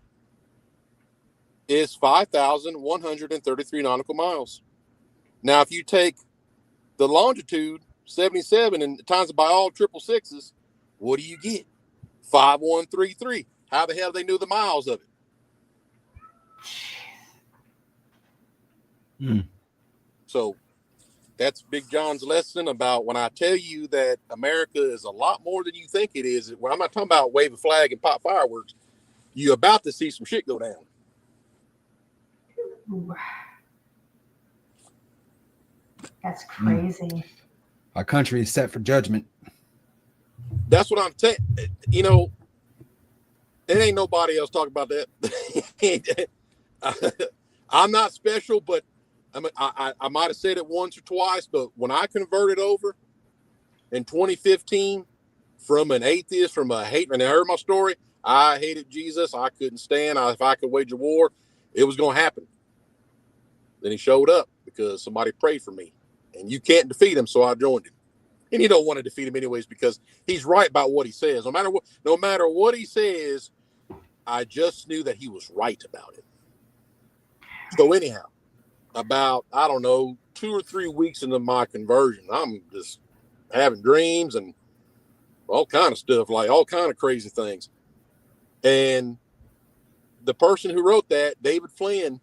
is 5,133 nautical miles. Now, if you take the longitude, 77, and times it by all 666s, what do you get? 5133. How the hell they knew the miles of it? So that's Big John's lesson about when I tell you that America is a lot more than you think it is. When I'm not talking about wave a flag and pop fireworks, you're about to see some shit go down. Ooh. That's crazy. Our country is set for judgment. That's what I'm saying. You know, there ain't nobody else talking about that. I'm not special, but I might have said it once or twice, but when I converted over in 2015 from an atheist, from a hate, and I heard my story, I hated Jesus. I couldn't stand. If I could wage a war, it was going to happen. Then he showed up because somebody prayed for me. and you can't defeat him, so I joined him. And you don't want to defeat him anyways because he's right about what he says. No matter what he says, I just knew that he was right about it. So anyhow, about, I don't know, 2 or 3 weeks into my conversion, I'm just having dreams and all kind of stuff, like all kind of crazy things. And the person who wrote that, David Flynn,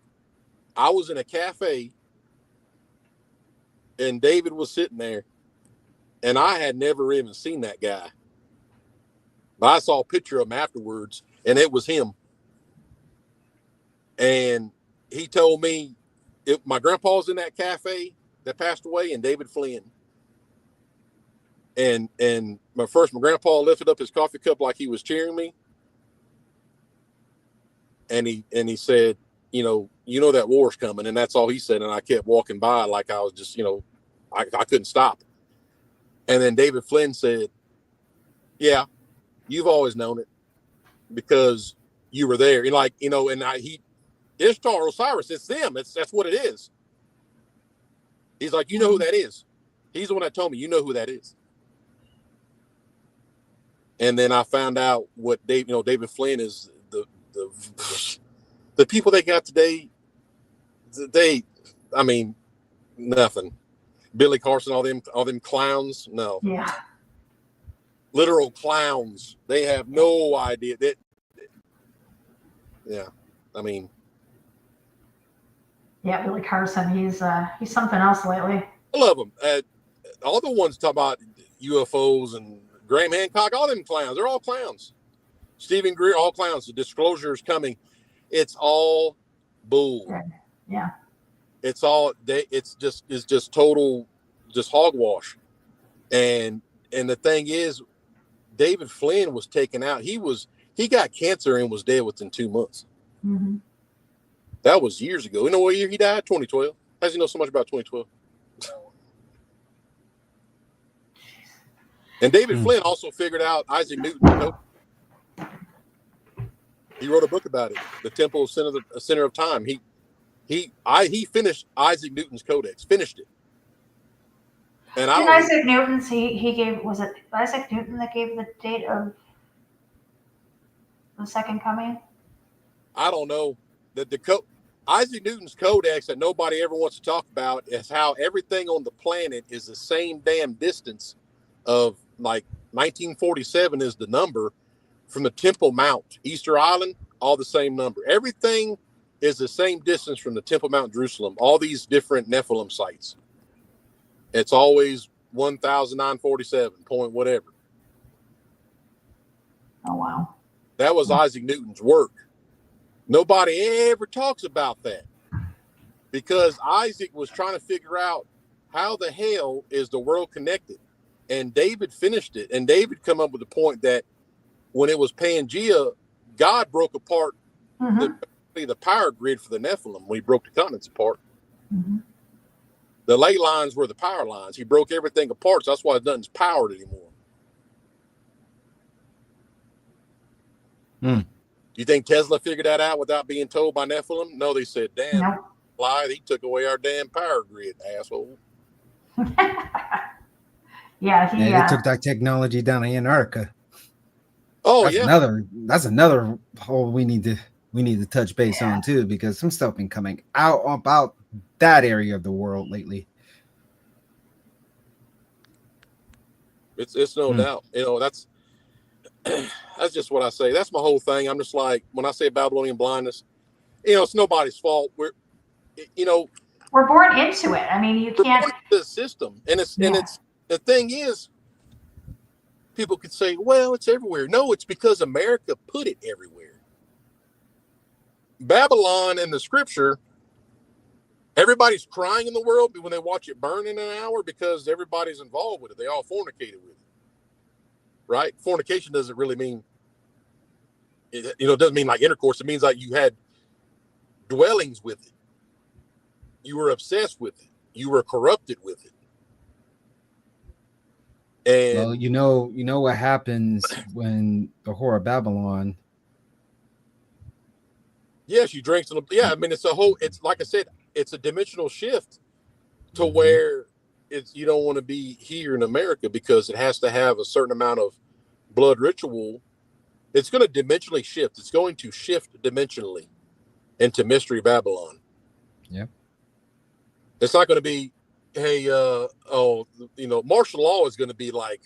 I was in a cafe and David was sitting there and I had never even seen that guy. But I saw a picture of him afterwards and it was him. And he told me, my grandpa was in that cafe that passed away, and David Flynn. And my grandpa lifted up his coffee cup like he was cheering me. And he said, you know that war's coming. And that's all he said. And I kept walking by like I was just, I couldn't stop. And then David Flynn said, yeah, you've always known it because you were there. And Ishtar, Osiris, it's them. That's what it is. He's like, you know who that is. He's the one that told me, you know who that is. And then I found out what David Flynn is. The people they got today, nothing. Billy Carson, all them clowns, no. Yeah. Literal clowns. They have no idea that. Yeah, Yeah, Billy Carson. He's something else lately. I love them. All the ones talk about UFOs and Graham Hancock, all them clowns. They're all clowns. Stephen Greer, all clowns. The disclosure is coming. It's all bull. Yeah. It's just total, just hogwash. And the thing is, David Flynn was taken out. He got cancer and was dead within 2 months. Mm-hmm. That was years ago. You know what year he died? 2012. How does he know so much about 2012? And David Flynn also figured out Isaac Newton. He wrote a book about it, The Temple of Center of Time. He finished Isaac Newton's Codex, finished it. And Isaac Newton's he gave, was it Isaac Newton that gave the date of the second coming? I don't know. Isaac Newton's Codex that nobody ever wants to talk about is how everything on the planet is the same damn distance of, like, 1947 is the number from the Temple Mount, Easter Island, all the same number. Everything is the same distance from the Temple Mount, Jerusalem, all these different Nephilim sites. It's always 1,947 point whatever. Oh, wow. That was Isaac Newton's work. Nobody ever talks about that because Isaac was trying to figure out how the hell is the world connected. And David finished it. And David come up with the point that when it was Pangea, God broke apart the power grid for the Nephilim when he broke the continents apart. Mm-hmm. The ley lines were the power lines. He broke everything apart. So that's why nothing's powered anymore. You think Tesla figured that out without being told by Nephilim? No, they said, damn, lie. He took away our damn power grid, asshole. Yeah, they took that technology down in Antarctica. Oh, that's another hole we need to touch base on too, because some stuff been coming out about that area of the world lately. It's no doubt. That's just what I say. That's my whole thing. I'm just like, when I say Babylonian blindness, it's nobody's fault. We're born into it. I mean, you can't. The system, and it's the thing is, people could say, well, it's everywhere. No, it's because America put it everywhere. Babylon in the scripture, everybody's crying in the world when they watch it burn in an hour because everybody's involved with it. They all fornicated with it. Right? Fornication doesn't really mean, it doesn't mean like intercourse. It means like you had dwellings with it. You were obsessed with it. You were corrupted with it. And well, you know what happens when the whore of Babylon. Yes, you drink some. Yeah, I mean, it's like I said, it's a dimensional shift to where you don't want to be here in America because it has to have a certain amount of blood ritual. It's going to dimensionally shift. It's going to shift dimensionally into Mystery Babylon. Yep. It's not going to be, hey, martial law is going to be like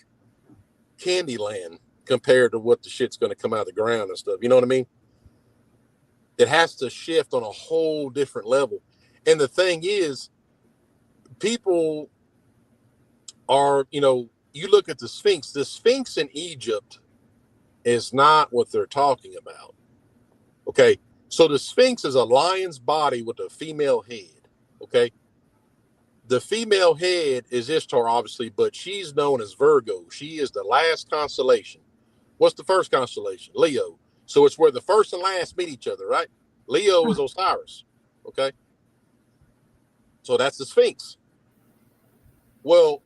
Candyland compared to what the shit's going to come out of the ground and stuff. You know what I mean? It has to shift on a whole different level. And the thing is, people are, you look at the Sphinx in Egypt is not what they're talking about. Okay. So the Sphinx is a lion's body with a female head. Okay. The female head is Ishtar, obviously, but she's known as Virgo. She is the last constellation. What's the first constellation? Leo. So it's where the first and last meet each other, right? Leo is Osiris. Okay. So that's the Sphinx. Well,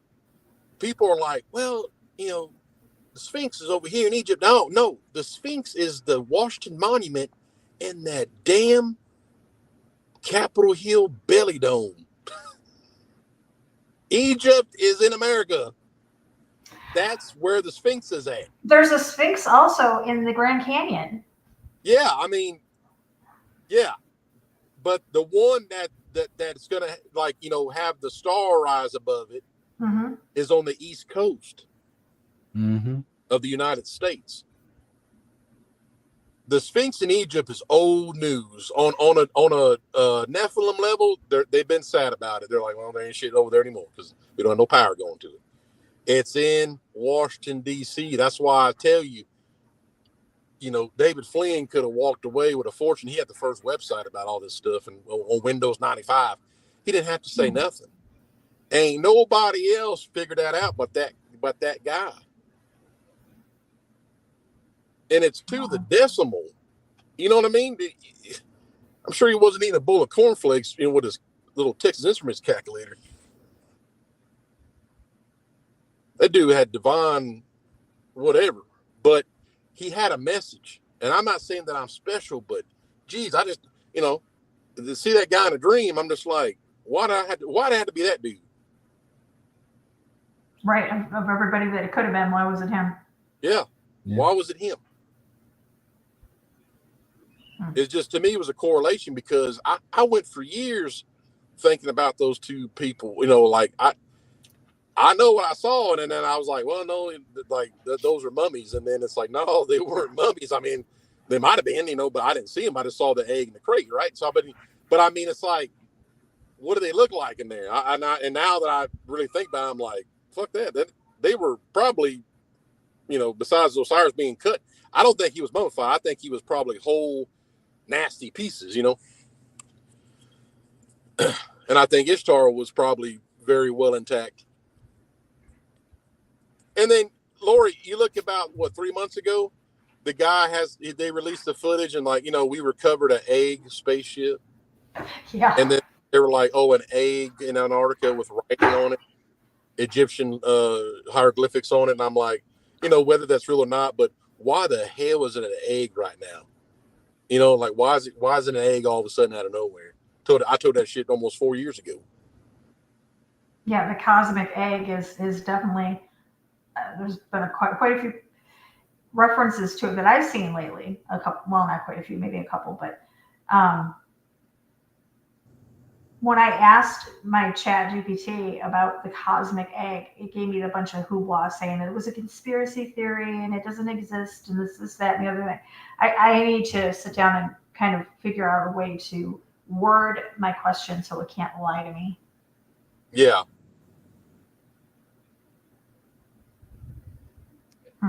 people are like, well, the Sphinx is over here in Egypt. No, the Sphinx is the Washington Monument in that damn Capitol Hill belly dome. Egypt is in America. That's where the Sphinx is at. There's a Sphinx also in the Grand Canyon. Yeah, I mean, yeah. But the one that's gonna have the star rise above it is on the East Coast of the United States. The Sphinx in Egypt is old news. On a Nephilim level, they've been sad about it. They're like, well, there ain't shit over there anymore because we don't have no power going to it. It's in Washington, D.C. That's why I tell you, David Flynn could have walked away with a fortune. He had the first website about all this stuff and on Windows 95. He didn't have to say nothing. Ain't nobody else figured that out but that guy. And it's to the decimal. You know what I mean? I'm sure he wasn't eating a bowl of cornflakes with his little Texas Instruments calculator. That dude had divine whatever, but he had a message. And I'm not saying that I'm special, but geez, I just, to see that guy in a dream, I'm just like, why'd I have to be that dude? Right. Of everybody that it could have been, why was it him? Yeah. Why was it him? It's just, to me, it was a correlation because I went for years thinking about those two people, like I know what I saw. And then I was like, well, no, like those are mummies. And then it's like, no, they weren't mummies. I mean, they might've been, but I didn't see them. I just saw the egg in the crate. Right. So, but I mean, it's like, what do they look like in there? And now that I really think about it, I'm like, fuck that they were probably, besides Osiris being cut, I don't think he was mummified. I think he was probably whole nasty pieces, And I think Ishtar was probably very well intact. And then, Lori, you look about 3 months ago, the guy they released the footage and we recovered an egg spaceship. Yeah. And then they were like, oh, an egg in Antarctica with writing on it, Egyptian hieroglyphics on it. And I'm like, whether that's real or not, but why the hell is it an egg right now? Why is it an egg all of a sudden out of nowhere? I told that shit almost 4 years ago. Yeah, the cosmic egg is definitely, there's been quite a few references to it that I've seen lately. A couple, well, not quite a few, maybe a couple, but when I asked my chat GPT about the cosmic egg, it gave me a bunch of hoopla saying that it was a conspiracy theory and it doesn't exist and this, that, and the other thing. I need to sit down and kind of figure out a way to word my question so it can't lie to me. Yeah.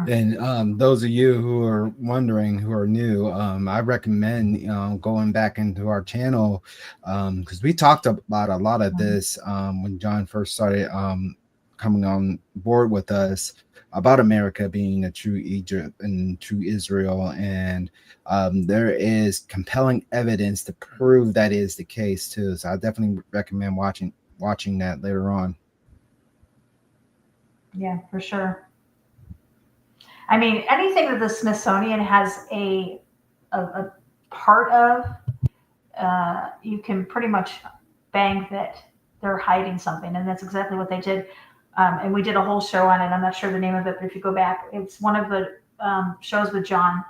And those of you who are wondering, who are new, I recommend going back into our channel because we talked about a lot of this when John first started coming on board with us about America being a true Egypt and true Israel. And there is compelling evidence to prove that is the case too. So I definitely recommend watching that later on. Yeah, for sure. I mean, anything that the Smithsonian has a part of, you can pretty much bang that they're hiding something, and that's exactly what they did. And we did a whole show on it. I'm not sure the name of it, but if you go back, it's one of the shows with John.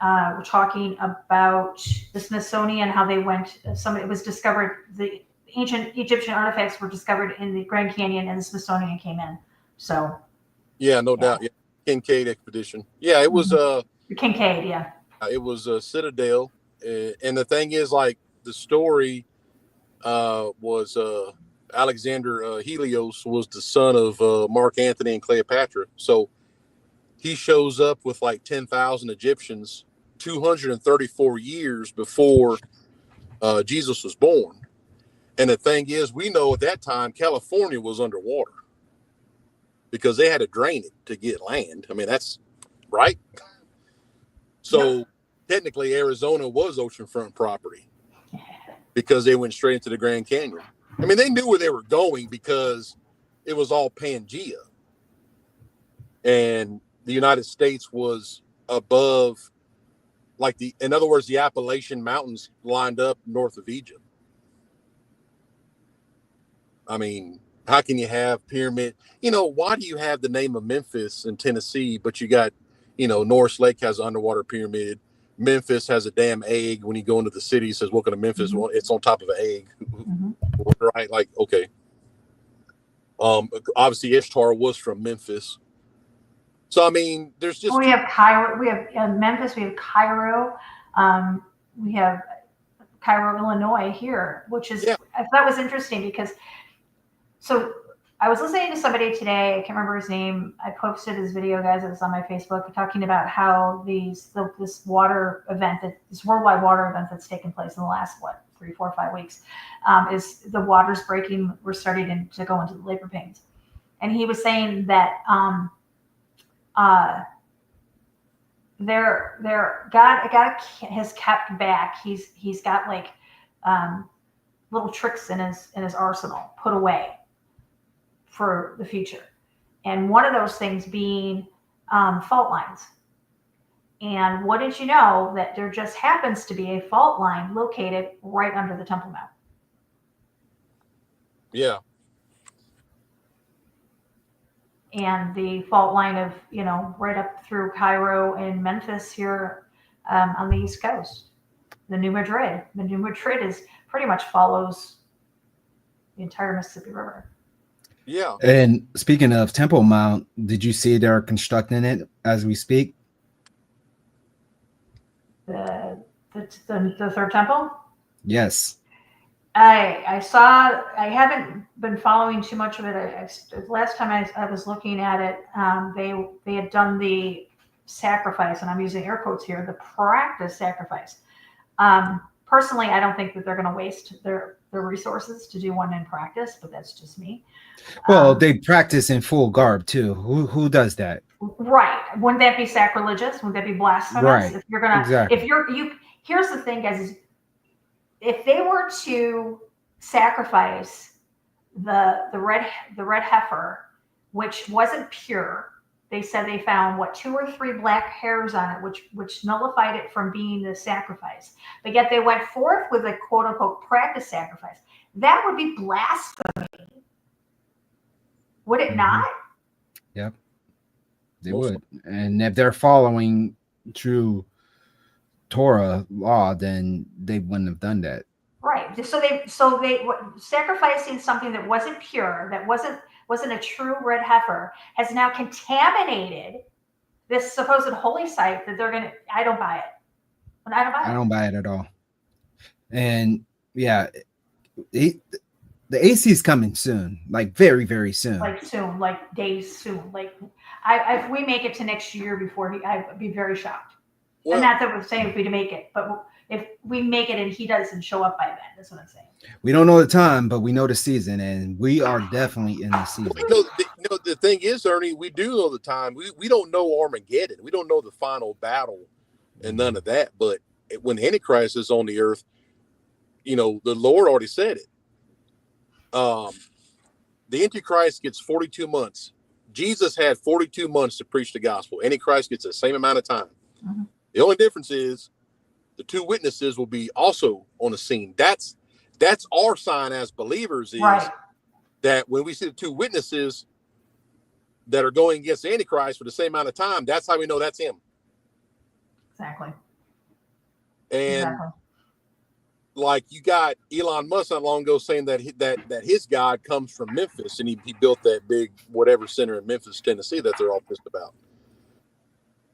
We're talking about the Smithsonian, how they went. It was discovered. The ancient Egyptian artifacts were discovered in the Grand Canyon, and the Smithsonian came in. So. Yeah, no doubt. Yeah. Kincaid expedition. Yeah, it was the Kincaid. Yeah. It was a Citadel, and the thing is, like, the story was Alexander Helios was the son of Mark Antony and Cleopatra. So he shows up with like 10,000 Egyptians 234 years before Jesus was born. And the thing is, we know at that time California was underwater because they had to drain it to get land. I mean, that's right. So technically Arizona was oceanfront property because they went straight into the Grand Canyon. I mean, they knew where they were going because it was all Pangea. And the United States was above, like, in other words, the Appalachian Mountains lined up north of Egypt. I mean, how can you have pyramid? You know, why do you have the name of Memphis in Tennessee, but you got, you know, Norris Lake has an underwater pyramid. Memphis has a damn egg. When you go into the city, it says, welcome to Memphis. Well, it's on top of an egg. Right? Like, okay. Obviously Ishtar was from Memphis. So, I mean, there's just... we have Cairo. We have Memphis. We have Cairo. We have Cairo, Illinois here, which is, I thought was interesting because, so I was listening to somebody today, I can't remember his name. I posted his video, guys. It was on my Facebook, talking about how this water event, this worldwide water event that's taken place in the last, 3, 4, 5 weeks, is the water's breaking. We're starting to go into the labor pains. And he was saying that God has kept back. He's got like little tricks in his arsenal put away for the future, and one of those things being fault lines. And what did you know that there just happens to be a fault line located right under the Temple Mount? Yeah. And the fault line of, right up through Cairo and Memphis here on the East Coast, the New Madrid. The New Madrid is pretty much follows the entire Mississippi River. Yeah. And speaking of Temple Mount, did you see they're constructing it as we speak? The third temple? Yes. I saw. I haven't been following too much of it. Last time I was looking at it, they had done the sacrifice, and I'm using air quotes here, the practice sacrifice. Personally, I don't think that they're going to waste their resources to do one in practice, but that's just me. Well, they practice in full garb too. Who does that? Right. Wouldn't that be sacrilegious? Wouldn't that be blasphemous? Right. If you're gonna, exactly. if you, here's the thing, guys. Is if they were to sacrifice the red heifer, which wasn't pure, they said they found 2 or 3 black hairs on it, which nullified it from being the sacrifice. But yet they went forth with a quote unquote practice sacrifice. That would be blasphemy. Would it not? Yep. They would. And if they're following true Torah law, then they wouldn't have done that. Right. So they sacrificing something that wasn't pure, that wasn't a true red heifer, has now contaminated this supposed holy site that they're gonna. I don't buy it. I don't buy it at all. And yeah, the AC is coming soon, like very, very soon. Like soon, like days soon. Like if we make it to next year before I'd be very shocked. Well, and not that we're saying if we make it, but if we make it and he doesn't show up by then, that's what I'm saying. We don't know the time, but we know the season, and we are definitely in the season. The thing is, Ernie, we do know the time. We don't know Armageddon. We don't know the final battle and none of that. But when Antichrist is on the earth, the Lord already said it. The Antichrist gets 42 months. Jesus had 42 months to preach the gospel. Antichrist gets the same amount of time. The only difference is the 2 witnesses will be also on the scene. That's That's our sign as believers is Right. that when we see the two witnesses that are going against the Antichrist for the same amount of time, that's how we know that's him. Exactly. And Exactly. like you got Elon Musk not long ago saying that his God comes from Memphis, and he built that big whatever center in Memphis, Tennessee, that they're all pissed about.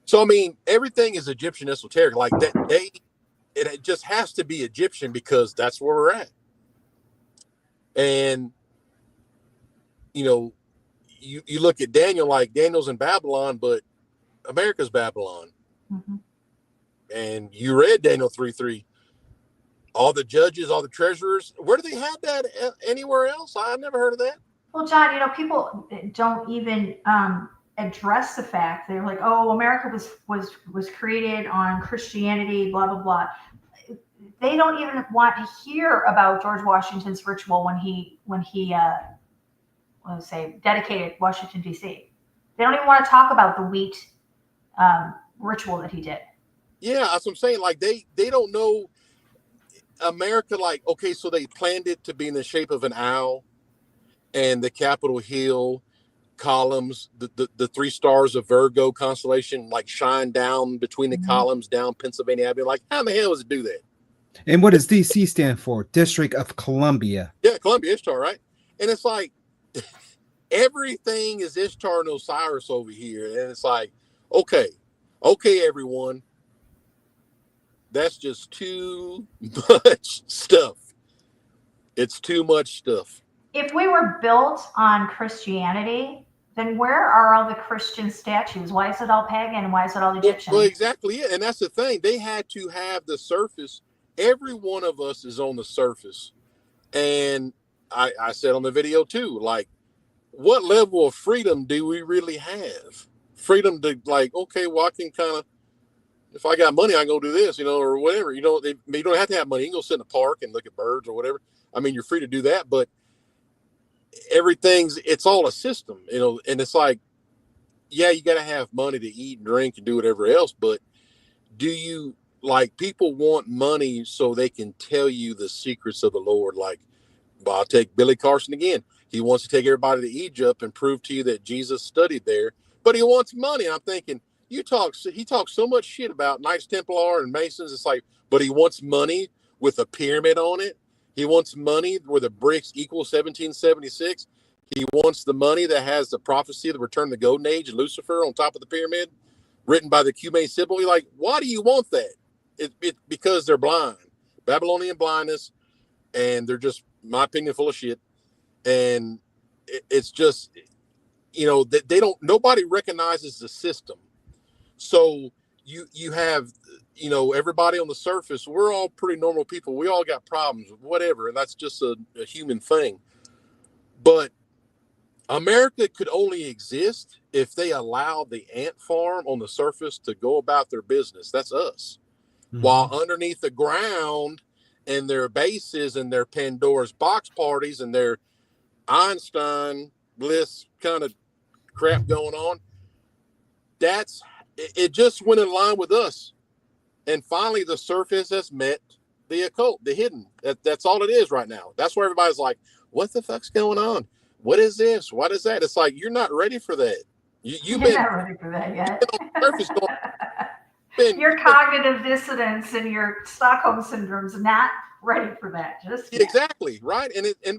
So I mean, everything is Egyptian esoteric. Like that, it just has to be Egyptian because that's where we're at. And you know, you look at Daniel, like Daniel's in Babylon, but America's Babylon. Mm-hmm. And you read Daniel 3:3. All the judges, all the treasurers. Where do they have that anywhere else? I've never heard of that. Well, John, people don't even address the fact they're like, oh, America was created on Christianity, blah blah blah. They don't even want to hear about George Washington's ritual when he let's say dedicated Washington D.C. They don't even want to talk about the wheat ritual that he did. Yeah, that's what I'm saying. Like they don't know America. Like, okay, so they planned it to be in the shape of an owl, and the Capitol Hill columns, the 3 stars of Virgo constellation, like shine down between the columns down Pennsylvania Avenue. Like, how the hell does it do that? And what does DC stand for? District of Columbia. Yeah, Columbia, Ishtar, right? And it's like everything is Ishtar and Osiris over here, and it's like, okay, everyone. That's just too much stuff. It's too much stuff. If we were built on Christianity, then where are all the Christian statues? Why is it all pagan? Why is it all Egyptian? Well, exactly. Yeah. And that's the thing. They had to have the surface. Every one of us is on the surface. And I said on the video too, like, what level of freedom do we really have? Freedom to like, okay, well, I can kind of, if I got money, I can go do this, or whatever. You don't have to have money. You can go sit in the park and look at birds or whatever. I mean, you're free to do that, but it's all a system, and it's like, yeah, you got to have money to eat and drink and do whatever else. But do you, like, people want money so they can tell you the secrets of the Lord? Like, well, I'll take Billy Carson again. He wants to take everybody to Egypt and prove to you that Jesus studied there, but he wants money. And I'm thinking, he talks so much shit about Knights Templar and Masons. It's like, but he wants money with a pyramid on it. He wants money where the bricks equal 1776. He wants the money that has the prophecy of the return of the golden age and Lucifer on top of the pyramid, written by the Cumaean Sibyl. You're like, why do you want that? Because they're blind, Babylonian blindness, and they're just, in my opinion, full of shit. And it's just, that they don't. Nobody recognizes the system. So you have, everybody on the surface, we're all pretty normal people. We all got problems, whatever. And that's just a human thing. But America could only exist if they allowed the ant farm on the surface to go about their business. That's us. Mm-hmm. While underneath the ground and their bases and their Pandora's box parties and their Einstein bliss kind of crap going on, it just went in line with us. And finally, the surface has met the occult, the hidden. That's all it is right now. That's where everybody's like, what the fuck's going on? What is this? What is that? It's like, you're not ready for that. You're not ready for that yet. Surface your cognitive dissonance and your Stockholm syndrome's not ready for that. Just exactly right.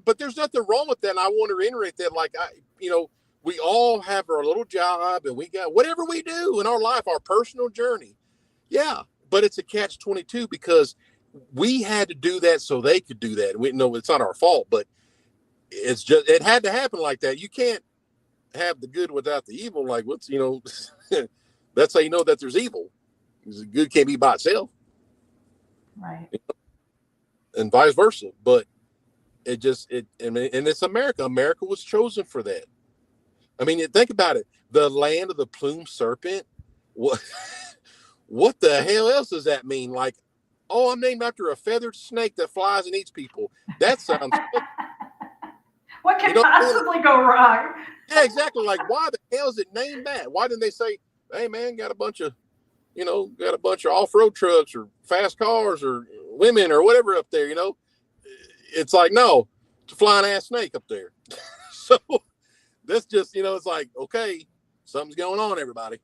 But there's nothing wrong with that. And I want to reiterate that, like, we all have our little job and we got whatever we do in our life, our personal journey. Yeah. But it's a catch-22 because we had to do that so they could do that. We know it's not our fault, but it had to happen like that. You can't have the good without the evil. Like, that's how you know that there's evil. The good can't be by itself. Right. And vice versa. But and it's America. America was chosen for that. I mean, think about it. The land of the plumed serpent. What the hell else does that mean? Like, oh, I'm named after a feathered snake that flies and eats people. That sounds what can possibly go wrong? Yeah, exactly. Like, why the hell is it named that? Why didn't they say, hey man, got a bunch of off-road trucks or fast cars or women or whatever up there, it's like, no, it's a flying ass snake up there. So that's just, it's like, okay, something's going on, everybody.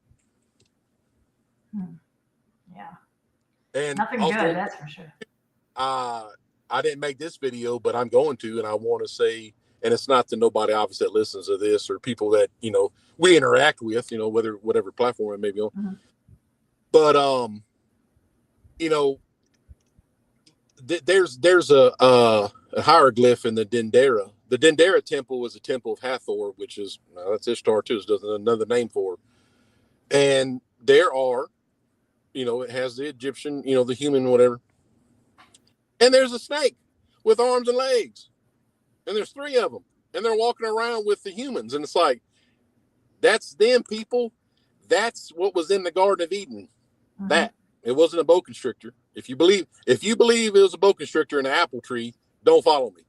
Yeah. And Nothing also, good, that's for sure. I didn't make this video, but I'm going to, and I want to say, and it's not to nobody obviously that listens to this or people that, we interact with, whatever platform it may be on. Mm-hmm. But, there's a hieroglyph in the Dendera. The Dendera temple was a temple of Hathor, which is, that's Ishtar too. It's another name for her. And there are, it has the Egyptian, the human, whatever. And there's a snake with arms and legs. And there's 3 of them. And they're walking around with the humans. And it's like, that's them, people. That's what was in the Garden of Eden. Mm-hmm. That. It wasn't a boa constrictor. If you believe it was a boa constrictor in an apple tree, don't follow me.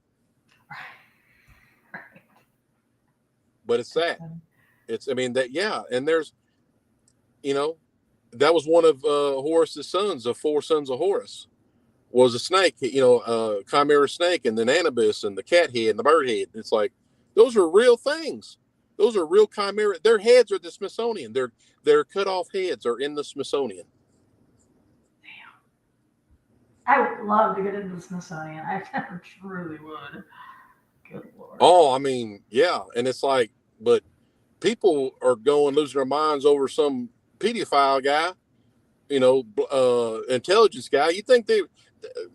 Right. But it's that. And there's, that was one of Horus's sons, of 4 sons of Horus, was a snake, chimera snake, and then Anubis and the cat head and the bird head. It's like, those are real things. Those are real chimera. Their heads are the Smithsonian. Their cut off heads are in the Smithsonian. I would love to get into the Smithsonian. I truly would. Good Lord. Oh, I mean, yeah. And it's like, but people are losing their minds over some pedophile guy, intelligence guy. You think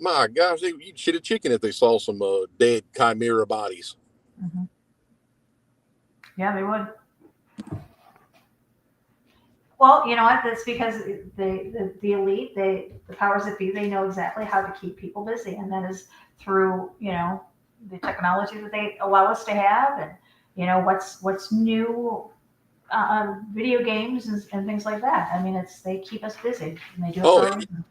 my gosh, you'd shit a chicken if they saw some dead chimera bodies. Mm-hmm. Yeah, they would. Well, you know what? That's because the elite, the powers that be, they know exactly how to keep people busy, and that is through the technology that they allow us to have, and what's new, video games and things like that. I mean, they keep us busy, and they do it for a reason.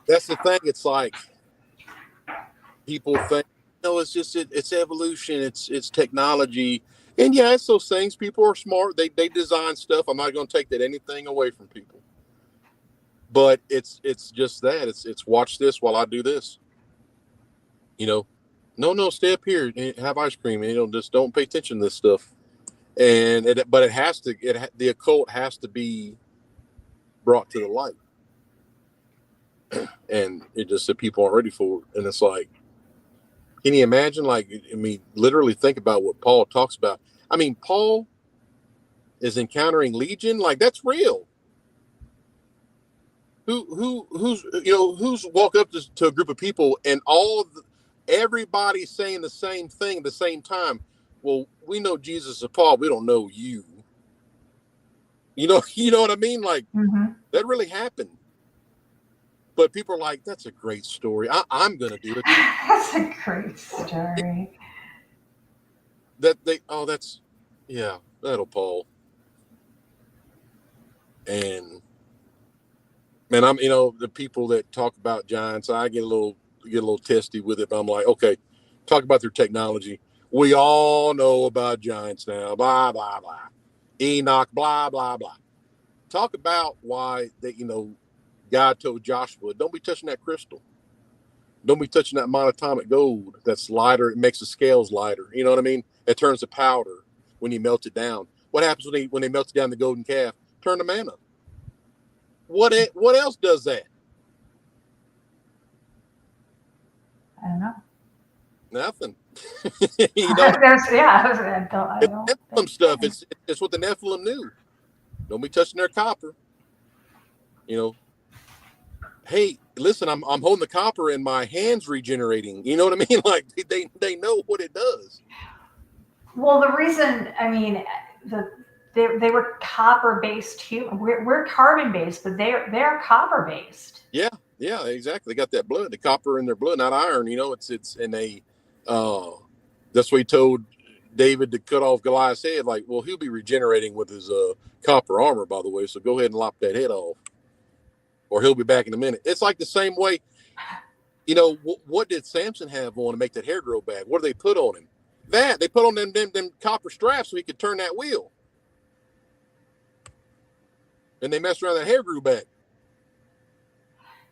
That's the thing. It's like people think, it's evolution, it's technology. And yeah, it's those things. People are smart. They design stuff. I'm not going to take anything away from people. But it's just that. It's watch this while I do this. No, stay up here and have ice cream. Just don't pay attention to this stuff. But it has to. The occult has to be brought to the light. And it just that people aren't ready for it. And it's like, can you imagine? Literally think about what Paul talks about. I mean, Paul is encountering Legion. Like, that's real. Who's walk up to a group of people and everybody's saying the same thing at the same time. Well, we know Jesus is Paul. We don't know you. You know what I mean? Like, mm-hmm. That really happened. But people are like, that's a great story. I'm going to do it. That's a great story. That'll Paul. And I'm, the people that talk about giants, I get a little testy with it. But I'm like, okay, talk about their technology. We all know about giants now. Blah, blah, blah. Enoch, blah, blah, blah. Talk about why God told Joshua, don't be touching that crystal. Don't be touching that monatomic gold that's lighter. It makes the scales lighter. You know what I mean? It turns to powder when you melt it down. What happens when they melted down the golden calf? Turn to manna. What else does that? I don't know. Nothing. I don't Nephilim stuff. It's what the Nephilim knew. Don't be touching their copper. Hey, listen, I'm holding the copper and my hand's regenerating. You know what I mean? Like they know what it does. Well, the reason, I mean, they were copper based. We're carbon based, but they're copper based. Yeah, exactly. They got that blood, the copper in their blood, not iron. It's in a. That's what he told David to cut off Goliath's head. Like, well, he'll be regenerating with his copper armor, by the way. So go ahead and lop that head off. Or he'll be back in a minute. It's like the same way, what did Samson have on to make that hair grow back? What did they put on him? They put on them copper straps so he could turn that wheel. And they messed around, that hair grew back.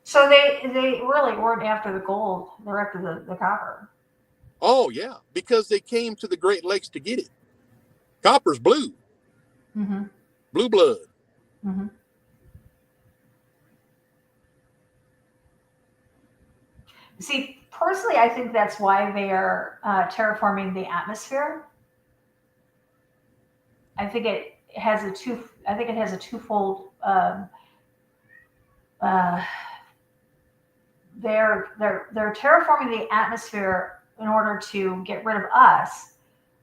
So they really weren't after the gold; they're after the copper. Oh yeah, because they came to the Great Lakes to get it. Copper's blue, Mm-hmm. blue blood. Mm-hmm. See, personally, I think that's why they are terraforming the atmosphere. I think it has a two. I think it has a twofold. Uh, they're terraforming the atmosphere in order to get rid of us,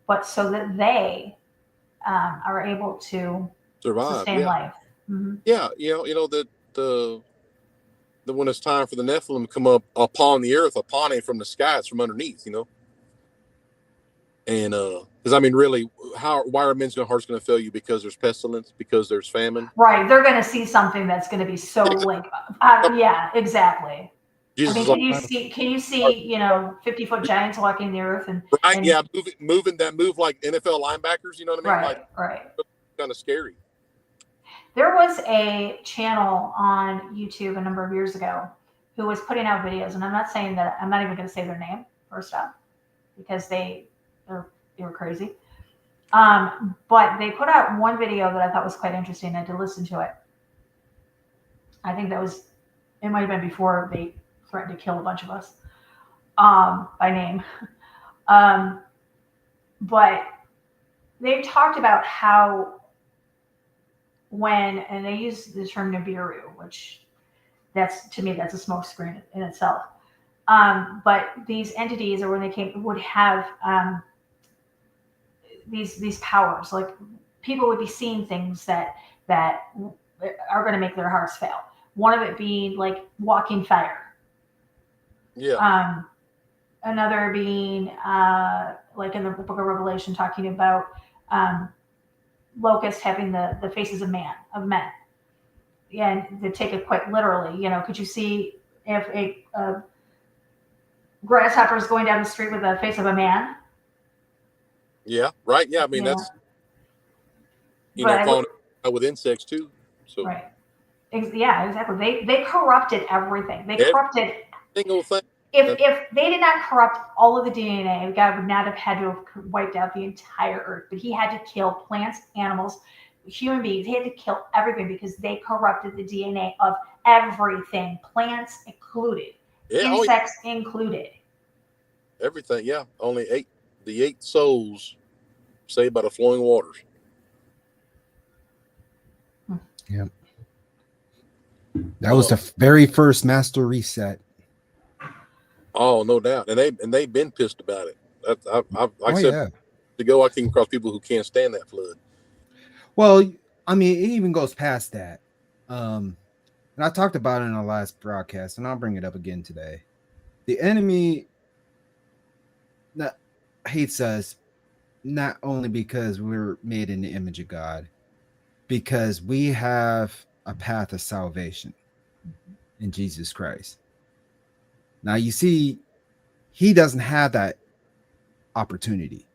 but so that they are able to Survive. sustain Yeah, life. Mm-hmm. yeah. You know that the when it's time for the Nephilim to come up upon the earth, upon it from the skies, from underneath. You know, and because I mean, really, why are men's hearts going to fail you? Because there's pestilence, because there's famine. Right, they're going to see something that's going to be so like, yeah, exactly. I Jesus mean, is like, can you see, 50-foot giants walking the earth right? and Yeah, moving that move like NFL linebackers. You know what I mean? Like right. kind of scary. There was a channel on YouTube a number of years ago who was putting out videos, and I'm not saying that I'm not even going to say their name first off because they were crazy. But they put out one video that I thought was quite interesting. I had to listen to it. I think it might have been before they threatened to kill a bunch of us by name. But they talked about how and they use the term Nibiru, which to me, that's a smoke screen in itself. But these entities, or when they came, would have these powers. Like people would be seeing things that are going to make their hearts fail. One of it being like walking fire. Yeah. Another being like in the book of Revelation, talking about locusts having the faces of men. And to take it quite literally, could you see if a grasshopper is going down the street with the face of a man? Yeah. Right. Yeah. I mean, that's falling with insects too. So right. Yeah, exactly. They corrupted everything. They corrupted single thing. If they did not corrupt all of the DNA, God would not have had to have wiped out the entire earth. But he had to kill plants, animals, human beings. He had to kill everything because they corrupted the DNA of everything, plants included, insects included. Everything, yeah. Only the 8 souls saved by the flowing waters. Yep. That was the very first master reset. Oh, no doubt, and they've been pissed about it. I said to go, I came across people who can't stand that flood. Well, I mean, it even goes past that. And I talked about it in our last broadcast, and I'll bring it up again today. The enemy hates us not only because we're made in the image of God, because we have a path of salvation in Jesus Christ. Now, you see, he doesn't have that opportunity.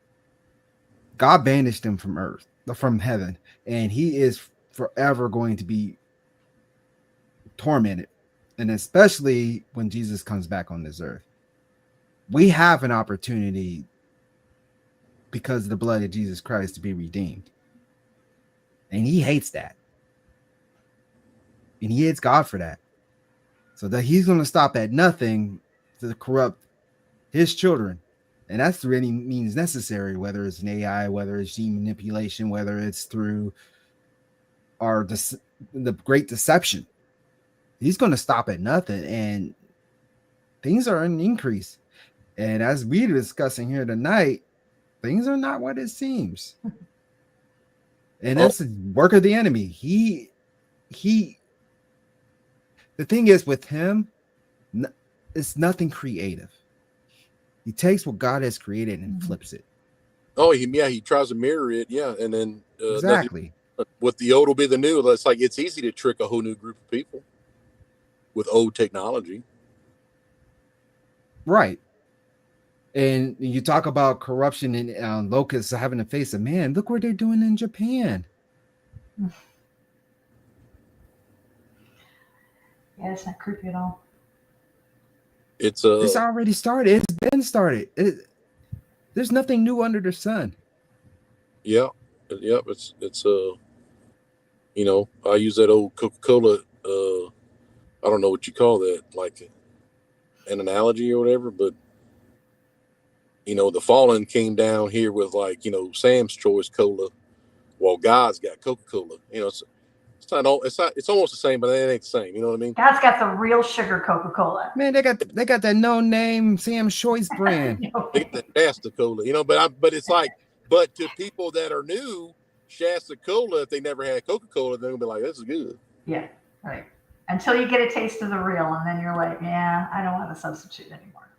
God banished him from heaven, and he is forever going to be tormented, and especially when Jesus comes back on this earth. We have an opportunity because of the blood of Jesus Christ to be redeemed, and he hates that, and he hates God for that, so that he's going to stop at nothing to corrupt his children. And that's through any means necessary, whether it's an AI, whether it's gene manipulation, whether it's through the great deception. He's going to stop at nothing, and things are an increase. And as we're discussing here tonight, things are not what it seems. And that's the work of the enemy. The thing is with him, it's nothing creative. He takes what God has created and flips it. Oh, he tries to mirror it, yeah, and then exactly. With the old will be the new. It's like it's easy to trick a whole new group of people with old technology. Right. And you talk about corruption and locusts having to face a man. Look what they're doing in Japan. Yeah, it's not creepy at all. It's It's already started. It's been started. There's nothing new under the sun. yeah, yep. It's you know, I use that old Coca-Cola. I don't know what you call that, like an analogy or whatever, but you know, the fallen came down here with like, you know, Sam's Choice Cola, while God's got Coca-Cola. You know, it's almost the same, but it ain't the same. You know what I mean? God's got the real sugar Coca-Cola. Man, they got that no name Sam's Choice brand. They get that Shasta Cola, you know, but it's like, but to people that are new, Shasta Cola, if they never had Coca-Cola, they're gonna be like, this is good. Yeah, right. Until you get a taste of the real, and then you're like, yeah, I don't want to substitute anymore.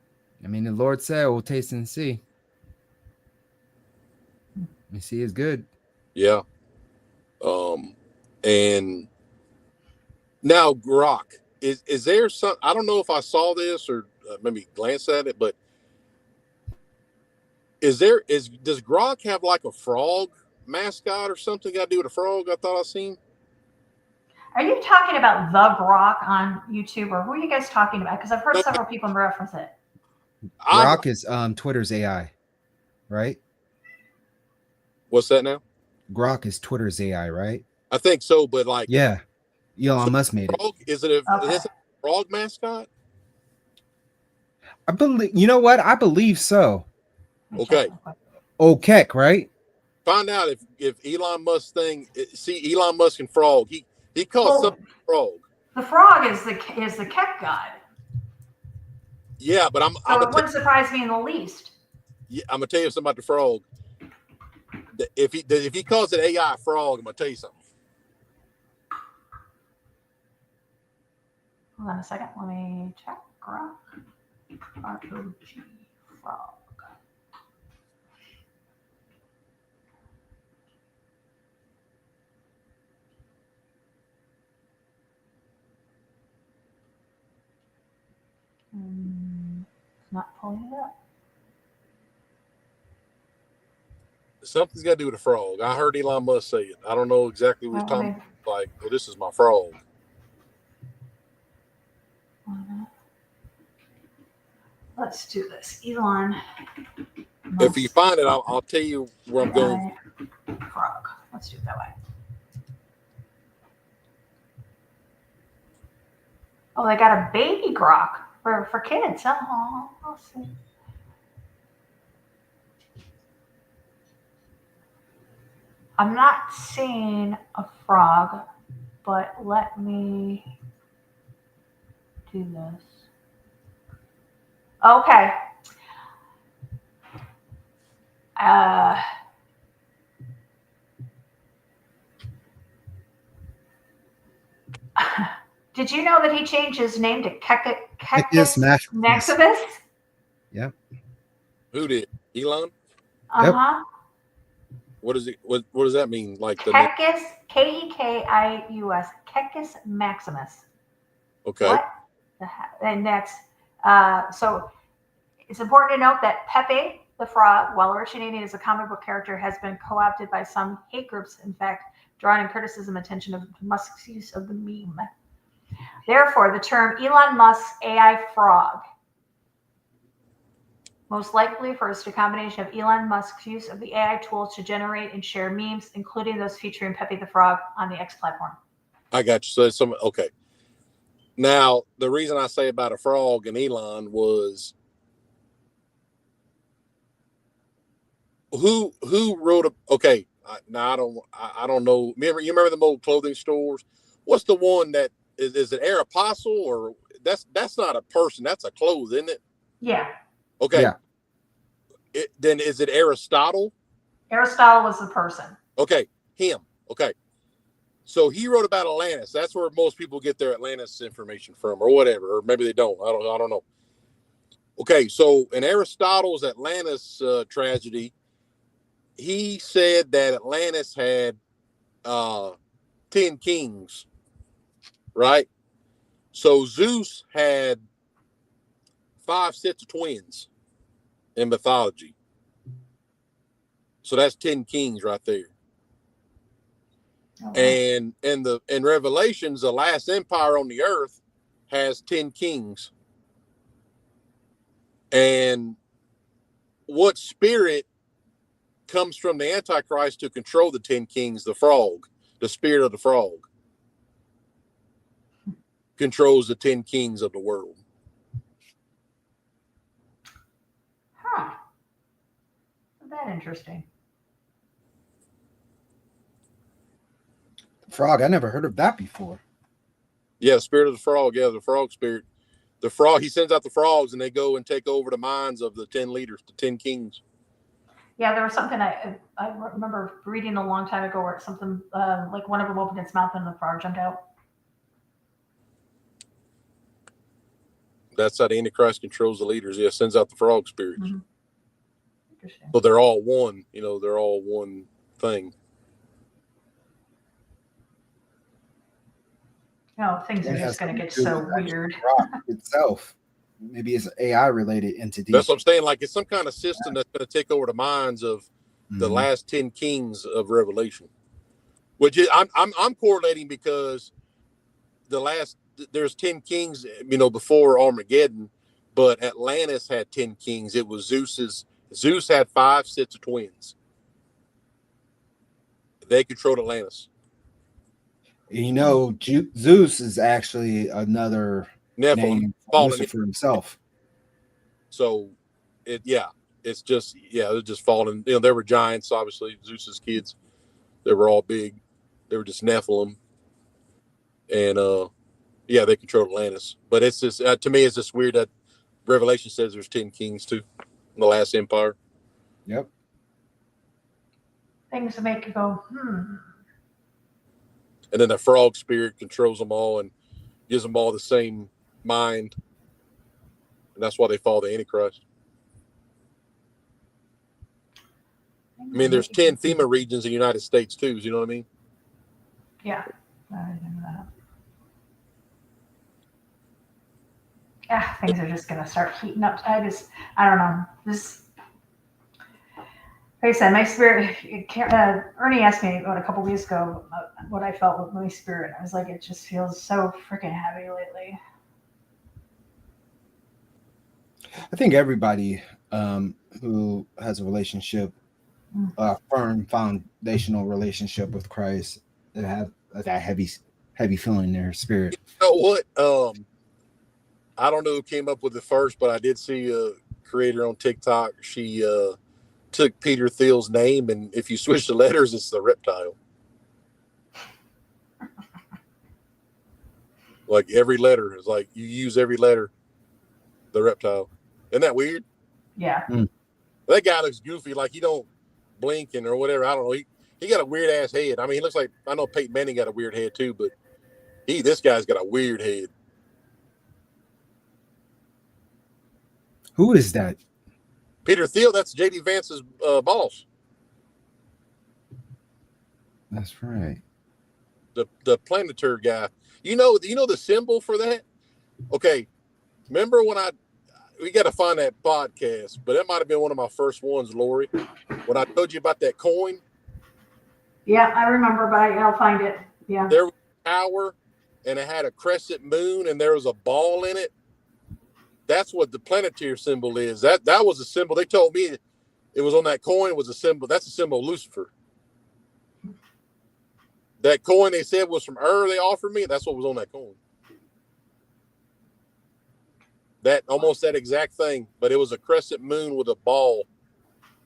I mean, the Lord said, "We'll taste and see." You see, it's good. Yeah. And now Grok is there some? I don't know if I saw this or maybe glanced at it, but does Grok have like a frog mascot or something got to do with a frog? I thought I seen. Are you talking about the Grok on YouTube, or who are you guys talking about? Because I've heard several people reference it. Grok is Twitter's AI, right? What's that now? Grok is Twitter's AI, right? I think so, but like, yeah, Elon Musk made frog, it. is it a frog mascot? I believe. You know what? I believe so. Okay. Okay, right? Find out if Elon Musk see Elon Musk and frog. He calls something frog. The frog is the Kek god. Yeah, but it wouldn't surprise me in the least. Yeah, I'm gonna tell you something about the frog. If he calls it AI frog, I'm gonna tell you something. Hold on a second. Let me check. Grok. ROG frog. Not pulling it up. Something's got to do with a frog. I heard Elon Musk say it. I don't know exactly what he's talking about. Like, well, this is my frog. Let's do this. Elon Musk. If you find it, I'll tell you where I'm going. Frog. Let's do it that way. Oh, they got a baby Grok for kids. Oh, I'll see. I'm not seeing a frog, but let me do this. Okay. Did you know that he changed his name to Kekis Maximus? Yeah. Who did? Elon? Uh-huh. Yep. What is it? What does that mean? Like Kekis, Kekius, Kekis Maximus. Okay. What the heck? And that's so it's important to note that Pepe the Frog, while originating as a comic book character, has been co-opted by some hate groups, in fact, drawing criticism attention of Musk's use of the meme. Therefore, the term Elon Musk's AI frog most likely refers to a combination of Elon Musk's use of the AI tools to generate and share memes, including those featuring Pepe the Frog on the X platform. I got you. So okay. Now, the reason I say about a frog and Elon was who wrote a okay. Now I don't know. Remember the old clothing stores? What's the one that is it Aeropostale or that's not a person, that's a clothes, isn't it? Yeah. Okay. Yeah. Then is it Aristotle? Aristotle was the person. Okay, him. Okay. So he wrote about Atlantis. That's where most people get their Atlantis information from, or whatever, or maybe they don't. I don't know. Okay, so in Aristotle's Atlantis tragedy, he said that Atlantis had 10 kings, right? So Zeus had 5 sets of twins in mythology. So that's 10 kings right there. Okay. And in Revelations, the last empire on the earth has 10 kings. And what spirit comes from the Antichrist to control the 10 kings? The frog, the spirit of the frog, controls the 10 kings of the world. Huh. Isn't that interesting? Frog, I never heard of that before. Yeah, the spirit of the frog. Yeah, the frog spirit. The frog, he sends out the frogs and they go and take over the minds of the 10 leaders, the 10 kings. Yeah, there was something I remember reading a long time ago where it's something like one of them opened its mouth and the frog jumped out. That's how the Antichrist controls the leaders. Yeah, sends out the frog spirits. Mm-hmm. Interesting. So they're all one, they're all one thing. No, things are just going to get so weird. Itself, maybe it's an AI related entity. That's what I'm saying. Like it's some kind of system that's going to take over the minds of the last 10 kings of Revelation. Which is, I'm correlating because there's 10 kings, before Armageddon, but Atlantis had 10 kings. It was Zeus had 5 sets of twins. They controlled Atlantis. Zeus is actually another name for Lucifer himself. So it's just they're just falling. They were giants, obviously. Zeus's kids, they were all big. They were just Nephilim, and they controlled Atlantis. But it's just to me, it's just weird that Revelation says there's 10 kings too in the last empire. Yep. Things that make you go, And then the frog spirit controls them all and gives them all the same mind. And that's why they follow the Antichrist. I mean, there's 10 FEMA regions in the United States too. You know what I mean? Yeah. I remember that. Yeah, things are just going to start heating up. I don't know. Like I said, my spirit, Ernie asked me about a couple weeks ago what I felt with my spirit. I was like, it just feels so freaking heavy lately. I think everybody who has a relationship, a firm foundational relationship with Christ, that have that heavy feeling in their spirit. You know what? I don't know who came up with it first, but I did see a creator on TikTok. She took Peter Thiel's name, and if you switch the letters, it's the reptile. Like every letter is like you use every letter, the reptile. Isn't that weird? Yeah. That guy looks goofy, like he don't blinking or whatever. I don't know. He got a weird ass head. I mean, he looks like, I know Peyton Manning got a weird head too, but this guy's got a weird head. Who is that? Peter Thiel, that's JD Vance's boss. That's right. The Planeteer guy. You know the symbol for that? Okay. Remember when we got to find that podcast, but that might have been one of my first ones, Lori, when I told you about that coin. Yeah, I remember, but I'll find it. Yeah. There was a tower, and it had a crescent moon, and there was a ball in it. That's what the Planeteer symbol is. That was a symbol. They told me it was on that coin. Was a symbol. That's a symbol of Lucifer. That coin they said was from They offered me. That's what was on that coin. That almost that exact thing, but it was a crescent moon with a ball.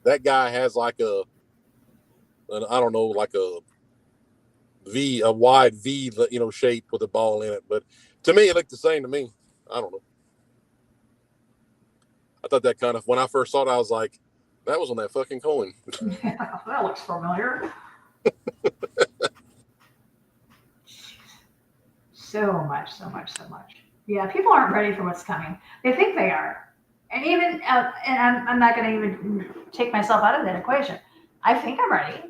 That guy has like a wide V, shape with a ball in it. But to me, it looked the same to me. I don't know. I thought that kind of, when I first saw it, I was like, that was on that fucking coin. Yeah, that looks familiar. So much. Yeah, people aren't ready for what's coming. They think they are. And even, and I'm not going to even take myself out of that equation. I think I'm ready.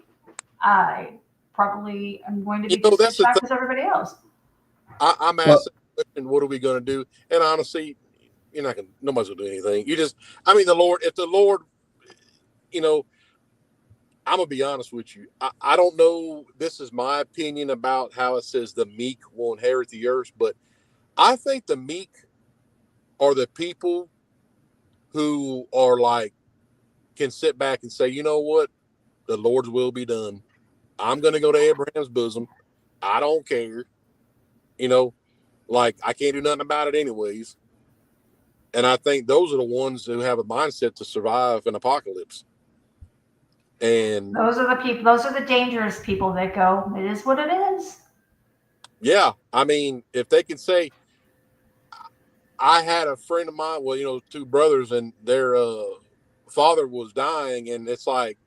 I probably am going to be just as shocked as everybody else. I'm asking the question, what are we going to do? And honestly, nobody's going to do anything. The Lord, if the Lord, I'm going to be honest with you. I don't know. This is my opinion about how it says the meek will inherit the earth, but I think the meek are the people who are like, can sit back and say, you know what? The Lord's will be done. I'm going to go to Abraham's bosom. I don't care. You know, like I can't do nothing about it anyways. And I think those are the ones who have a mindset to survive an apocalypse. And Those are the people. Those are the dangerous people that go, it is what it is. yeah, I mean, if they can say, I had a friend of mine, well, you know, two brothers, and their father was dying, and it's like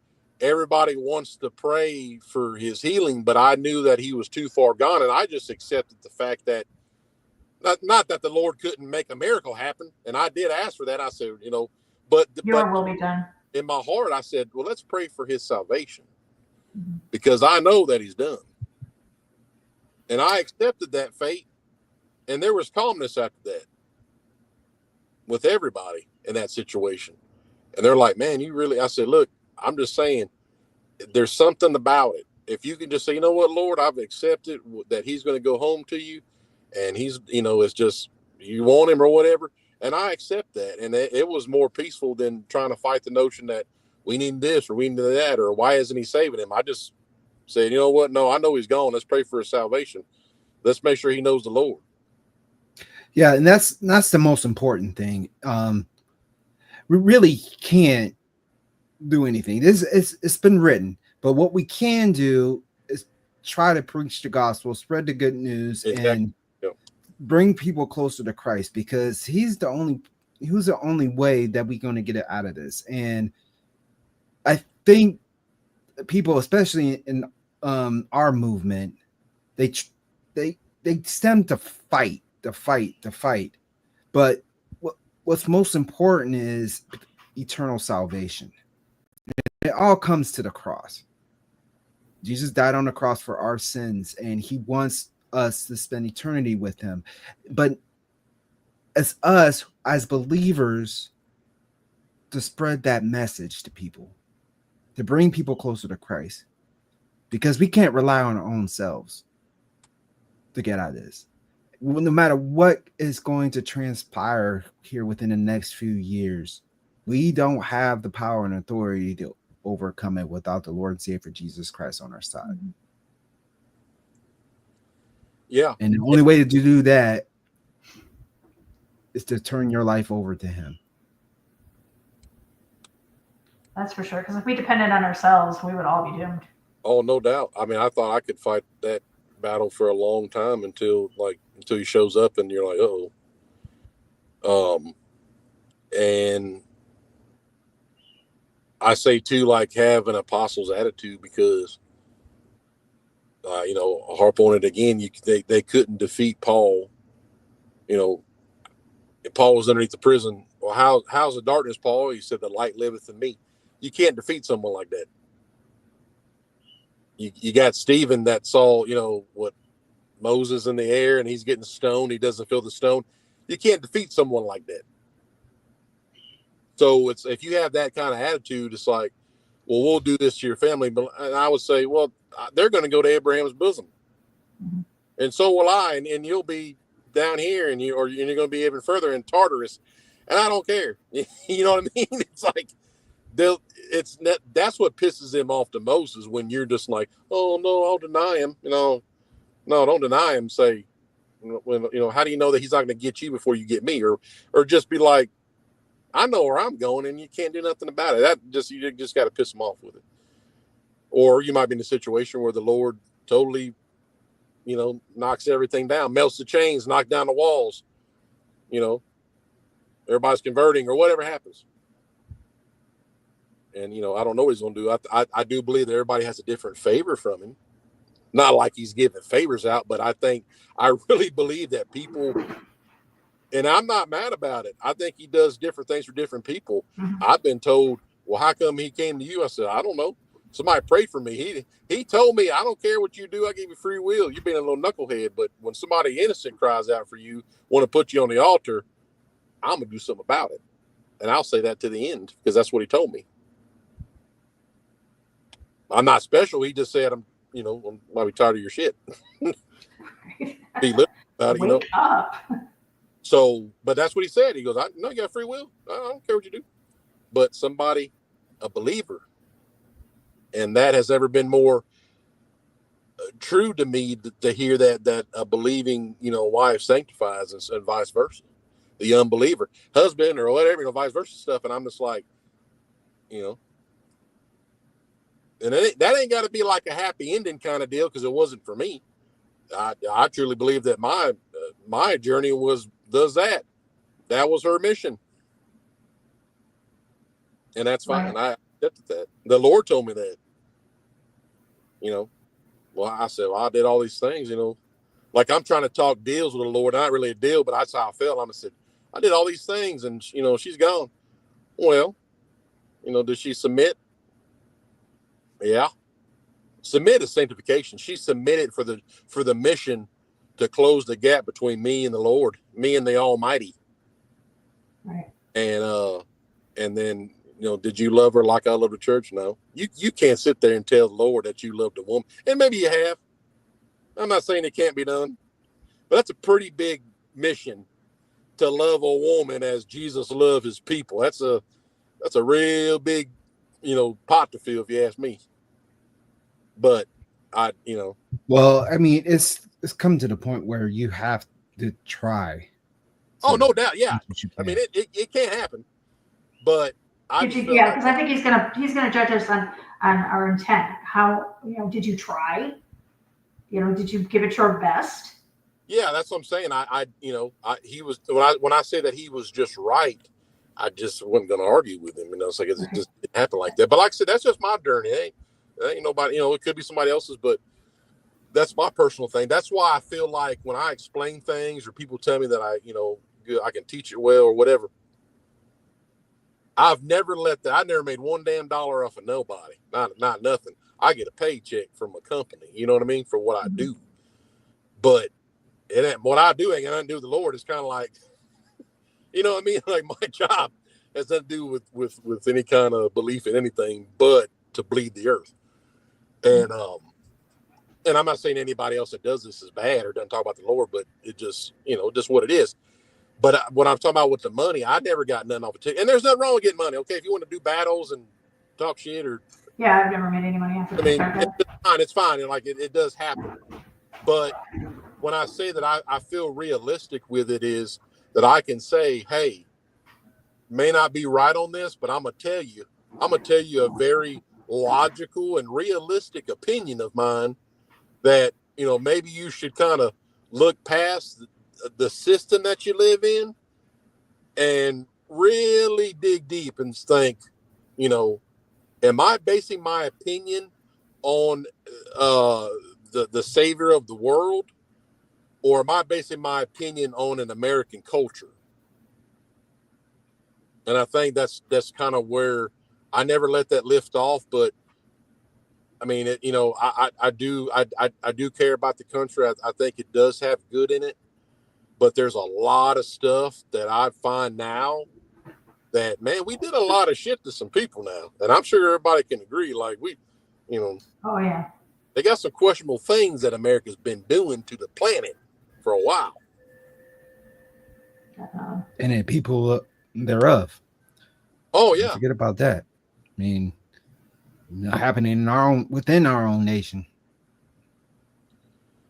everybody wants to pray for his healing, but I knew that he was too far gone, and I just accepted the fact that not that the Lord couldn't make a miracle happen, and I did ask for that. I said, you know, but Your will be done. in my heart, I said, well, let's pray for his salvation because I know that he's done, and I accepted that fate, and there was calmness after that with everybody in that situation. And they're like, man, you really, I said, look, I'm just saying there's something about it. If you can just say, you know what, Lord, I've accepted that he's going to go home to you and he's, you know, it's just, you want him or whatever. And I accept that. And it was more peaceful than trying to fight the notion that we need this or we need that, or why isn't he saving him? I just said, you know what? No, I know he's gone. Let's pray for his salvation. Let's make sure he knows the Lord. Yeah, and that's the most important thing. We really can't do anything. It's been written, but what we can do is try to preach the gospel, spread the good news, and bring people closer to Christ, because he's the only way that we're going to get it out of this. And I think people, especially in our movement, they stem to fight. But what's most important is eternal salvation. It all comes to the cross. Jesus died on the cross for our sins, and he wants us to spend eternity with him. But as us, as believers, to spread that message to people, to bring people closer to Christ, because we can't rely on our own selves to get out of this. No matter what is going to transpire here within the next few years, we don't have the power and authority to overcome it without the Lord and Savior Jesus Christ on our side. Yeah. And the only way to do that is to turn your life over to him. That's for sure. Because if we depended on ourselves, we would all be doomed. Oh, no doubt. I mean, I thought I could fight that battle for a long time until he shows up and you're like, uh-oh. And I say too, like, have an apostle's attitude, because you know, I'll harp on it again. They couldn't defeat Paul. You know, if Paul was underneath the prison. Well, how's the darkness, Paul? He said, the light liveth in me. You can't defeat someone like that. You got Stephen that saw, you know, what, Moses in the air, and he's getting stoned. He doesn't feel the stone. You can't defeat someone like that. So it's, if you have that kind of attitude, it's like, well, we'll do this to your family. But and I would say, well, they're going to go to Abraham's bosom, and so will I, and you'll be down here, and you're going to be even further in Tartarus, and I don't care. You know what I mean? It's like that's what pisses him off to Moses, when you're just like, oh no, I'll deny him. You know, no, don't deny him. Say, when, you know, how do you know that he's not going to get you before you get me, or just be like, I know where I'm going, and you can't do nothing about it. You just got to piss them off with it. Or you might be in a situation where the Lord totally, you know, knocks everything down, melts the chains, knock down the walls. You know, everybody's converting or whatever happens. And, you know, I don't know what he's going to do. I do believe that everybody has a different favor from him. Not like he's giving favors out, but I really believe that people, and I'm not mad about it, I think he does different things for different people. I've been told, well, how come he came to you? I said, I don't know. Somebody prayed for me. He told me, I don't care what you do. I give you free will. You've been a little knucklehead, but when somebody innocent cries out for you, want to put you on the altar, I'm going to do something about it. And I'll say that to the end, because that's what he told me. I'm not special. He just said, I'm might be tired of your shit. about it, Wake up. So, but that's what he said. He goes, I know you got free will. I don't care what you do. But somebody, a believer, and that has ever been more true to me to hear that a believing, wife sanctifies and vice versa. The unbeliever, husband or whatever, vice versa stuff. And I'm just like, and that ain't got to be like a happy ending kind of deal, because it wasn't for me. I truly believe that my journey does that. That was her mission, and that's fine. Right. I accepted that. The Lord told me that. Well, I said, well, I did all these things. Like I'm trying to talk deals with the Lord. Not really a deal, but that's how I felt. I said, I did all these things, and she's gone. Well, did she submit? Yeah. Submit is sanctification. She submitted for the mission to close the gap between me and the Lord, me and the Almighty. Right. And then, did you love her like I love the church? No. You can't sit there and tell the Lord that you loved a woman. And maybe you have. I'm not saying it can't be done, but that's a pretty big mission, to love a woman as Jesus loved his people. That's a real big, pot to fill, if you ask me. But Well, I mean, it's come to the point where you have to try. Oh, no doubt. Yeah. I I mean, it can't happen, but I just feel because I think he's gonna judge us on our intent. How, did you try? Did you give it your best? Yeah, that's what I'm saying. He was, when I say that he was just right, I just wasn't going to argue with him. It's like, it just didn't happen like that. But like I said, that's just my journey. It ain't nobody, it could be somebody else's, but that's my personal thing. That's why I feel like when I explain things, or people tell me that I can teach it well or whatever, I've never I never made $1 damn off of nobody. Not nothing. I get a paycheck from a company, you know what I mean, for what I do. But what I do ain't got nothing to do with the Lord. It's kind of like, you know what I mean? Like, my job has nothing to do with any kind of belief in anything but to bleed the earth. And I'm not saying anybody else that does this is bad or doesn't talk about the Lord, but it just, just what it is. But when I'm talking about with the money, I never got nothing off of it. And there's nothing wrong with getting money. Okay, if you want to do battles and talk shit, or yeah, I've never made any money off of it. It's fine. And like it does happen. But when I say that I feel realistic with it, is that I can say, hey, may not be right on this, but I'm gonna tell you a very logical and realistic opinion of mine, that maybe you should kind of look past the system that you live in and really dig deep and think, am I basing my opinion on the savior of the world, or am I basing my opinion on an American culture? And I think that's kind of where I never let that lift off. But I mean, I do care about the country. I think it does have good in it, but there's a lot of stuff that I find now that, man, we did a lot of shit to some people now, and I'm sure everybody can agree. Like, oh yeah, they got some questionable things that America's been doing to the planet for a while. And then people thereof. Oh yeah. Don't forget about that. I mean, happening within our own nation.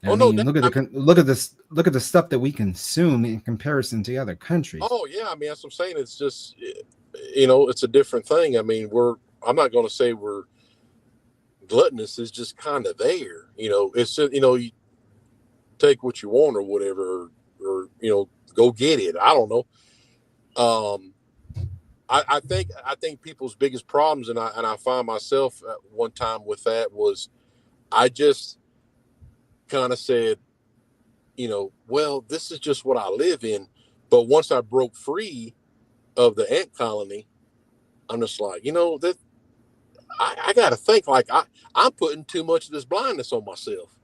Look at the stuff that we consume in comparison to other countries. Oh yeah, I mean, that's what I'm saying. It's just, it's a different thing. I mean, I'm not going to say we're gluttonous. Is just kind of there. It's just, you take what you want or whatever, or go get it. I don't know. I think people's biggest problems, and I find myself at one time with that, was I just kind of said, well, this is just what I live in. But once I broke free of the ant colony, I'm just like, that I got to think, like, I'm putting too much of this blindness on myself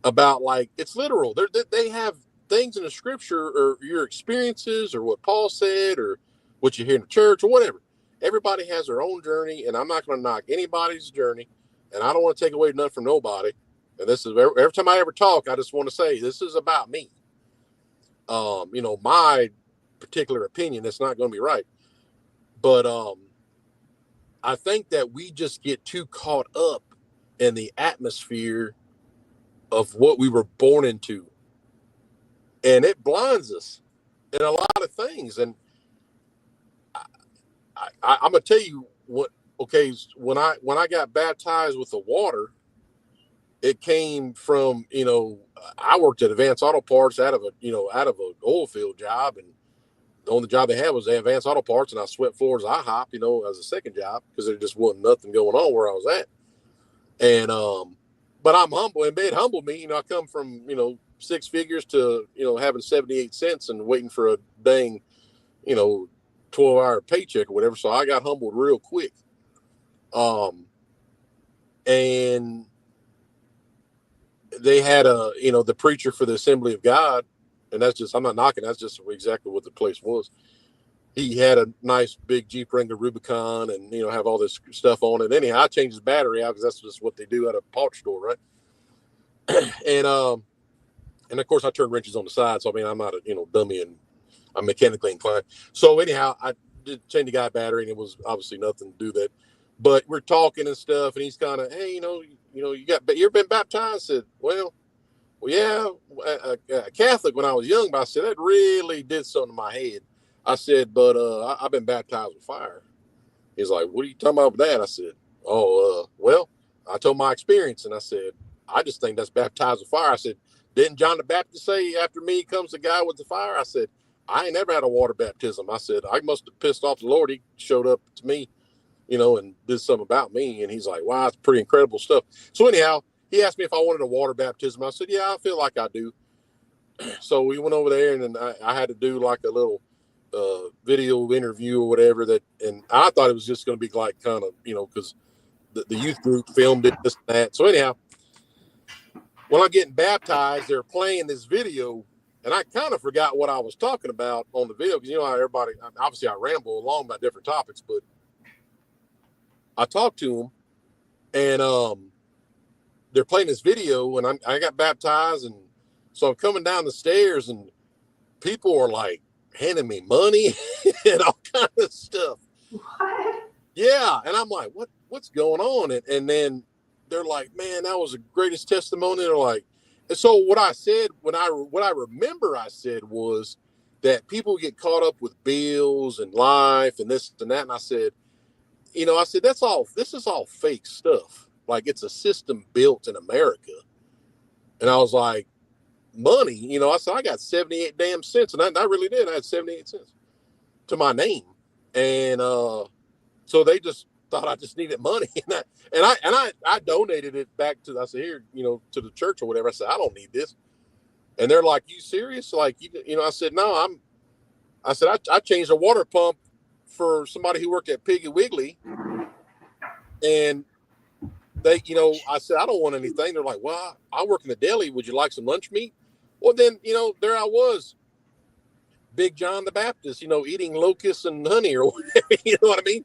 about, like, it's literal. They have things in the scripture, or your experiences, or what Paul said, or what you hear in the church, or whatever. Everybody has their own journey, and I'm not going to knock anybody's journey, and I don't want to take away nothing from nobody. and this is every time I ever talk, I just want to say this is about me. My particular opinion, it's not going to be right, but I think that we just get too caught up in the atmosphere of what we were born into, and it blinds us in a lot of things. And I'm gonna tell you what. Okay, when I got baptized with the water, it came from, I worked at Advanced Auto Parts out of an oil field job, and the only job they had was Advanced Auto Parts, and I swept floors IHOP, as a second job because there just wasn't nothing going on where I was at. And but I'm humble, and it humbled me. I come from six figures to having 78 cents and waiting for a dang 12-hour paycheck or whatever. So I got humbled real quick. And they had the preacher for the Assembly of God, and that's just, I'm not knocking, that's just exactly what the place was. He had a nice big Jeep Wrangler Rubicon and, have all this stuff on it. Anyhow, I changed his battery out because that's just what they do at a parts store, right? And of course I turned wrenches on the side. So, I mean, I'm not a, dummy, and I'm mechanically inclined. So anyhow, I did change the guy battery, and it was obviously nothing to do that. But we're talking and stuff, and he's kind of, hey, you ever been baptized? I said, well, yeah, a Catholic when I was young, but I said, that really did something to my head. I said, but I've been baptized with fire. He's like, what are you talking about with that? I said, well, I told my experience, and I said, I just think that's baptized with fire. I said, didn't John the Baptist say, after me comes the guy with the fire? I said, I ain't never had a water baptism. I said, I must have pissed off the Lord. He showed up to me, and did something about me. And he's like, wow, it's pretty incredible stuff. So anyhow, he asked me if I wanted a water baptism. I said, yeah, I feel like I do. So we went over there, and then I had to do like a little video interview or whatever and I thought it was just going to be like kind of, because the youth group filmed it, this and that. So anyhow, when I'm getting baptized, they're playing this video, and I kind of forgot what I was talking about on the video, because how everybody, obviously I ramble along about different topics, but I talked to them, and they're playing this video, and I got baptized, and so I'm coming down the stairs, and people are like handing me money and all kind of stuff. What? Yeah, and I'm like, what's going on? And then they're like, man, that was the greatest testimony. They're like, and so what I said, what I remember I said was that people get caught up with bills and life and this and that. And I said, this is all fake stuff. Like, it's a system built in America. And I was like, money, I said, I got 78 damn cents. And I really did. I had 78 cents to my name. And so they just thought I just needed money. And I donated it back to, I said, here, to the church or whatever. I said, I don't need this. And they're like, you serious? Like, I said, no, I changed a water pump for somebody who worked at Piggy Wiggly. And they, I said, I don't want anything. They're like, well, I work in the deli. Would you like some lunch meat? Well, then, there I was, Big John the Baptist, eating locusts and honey or whatever, you know what I mean?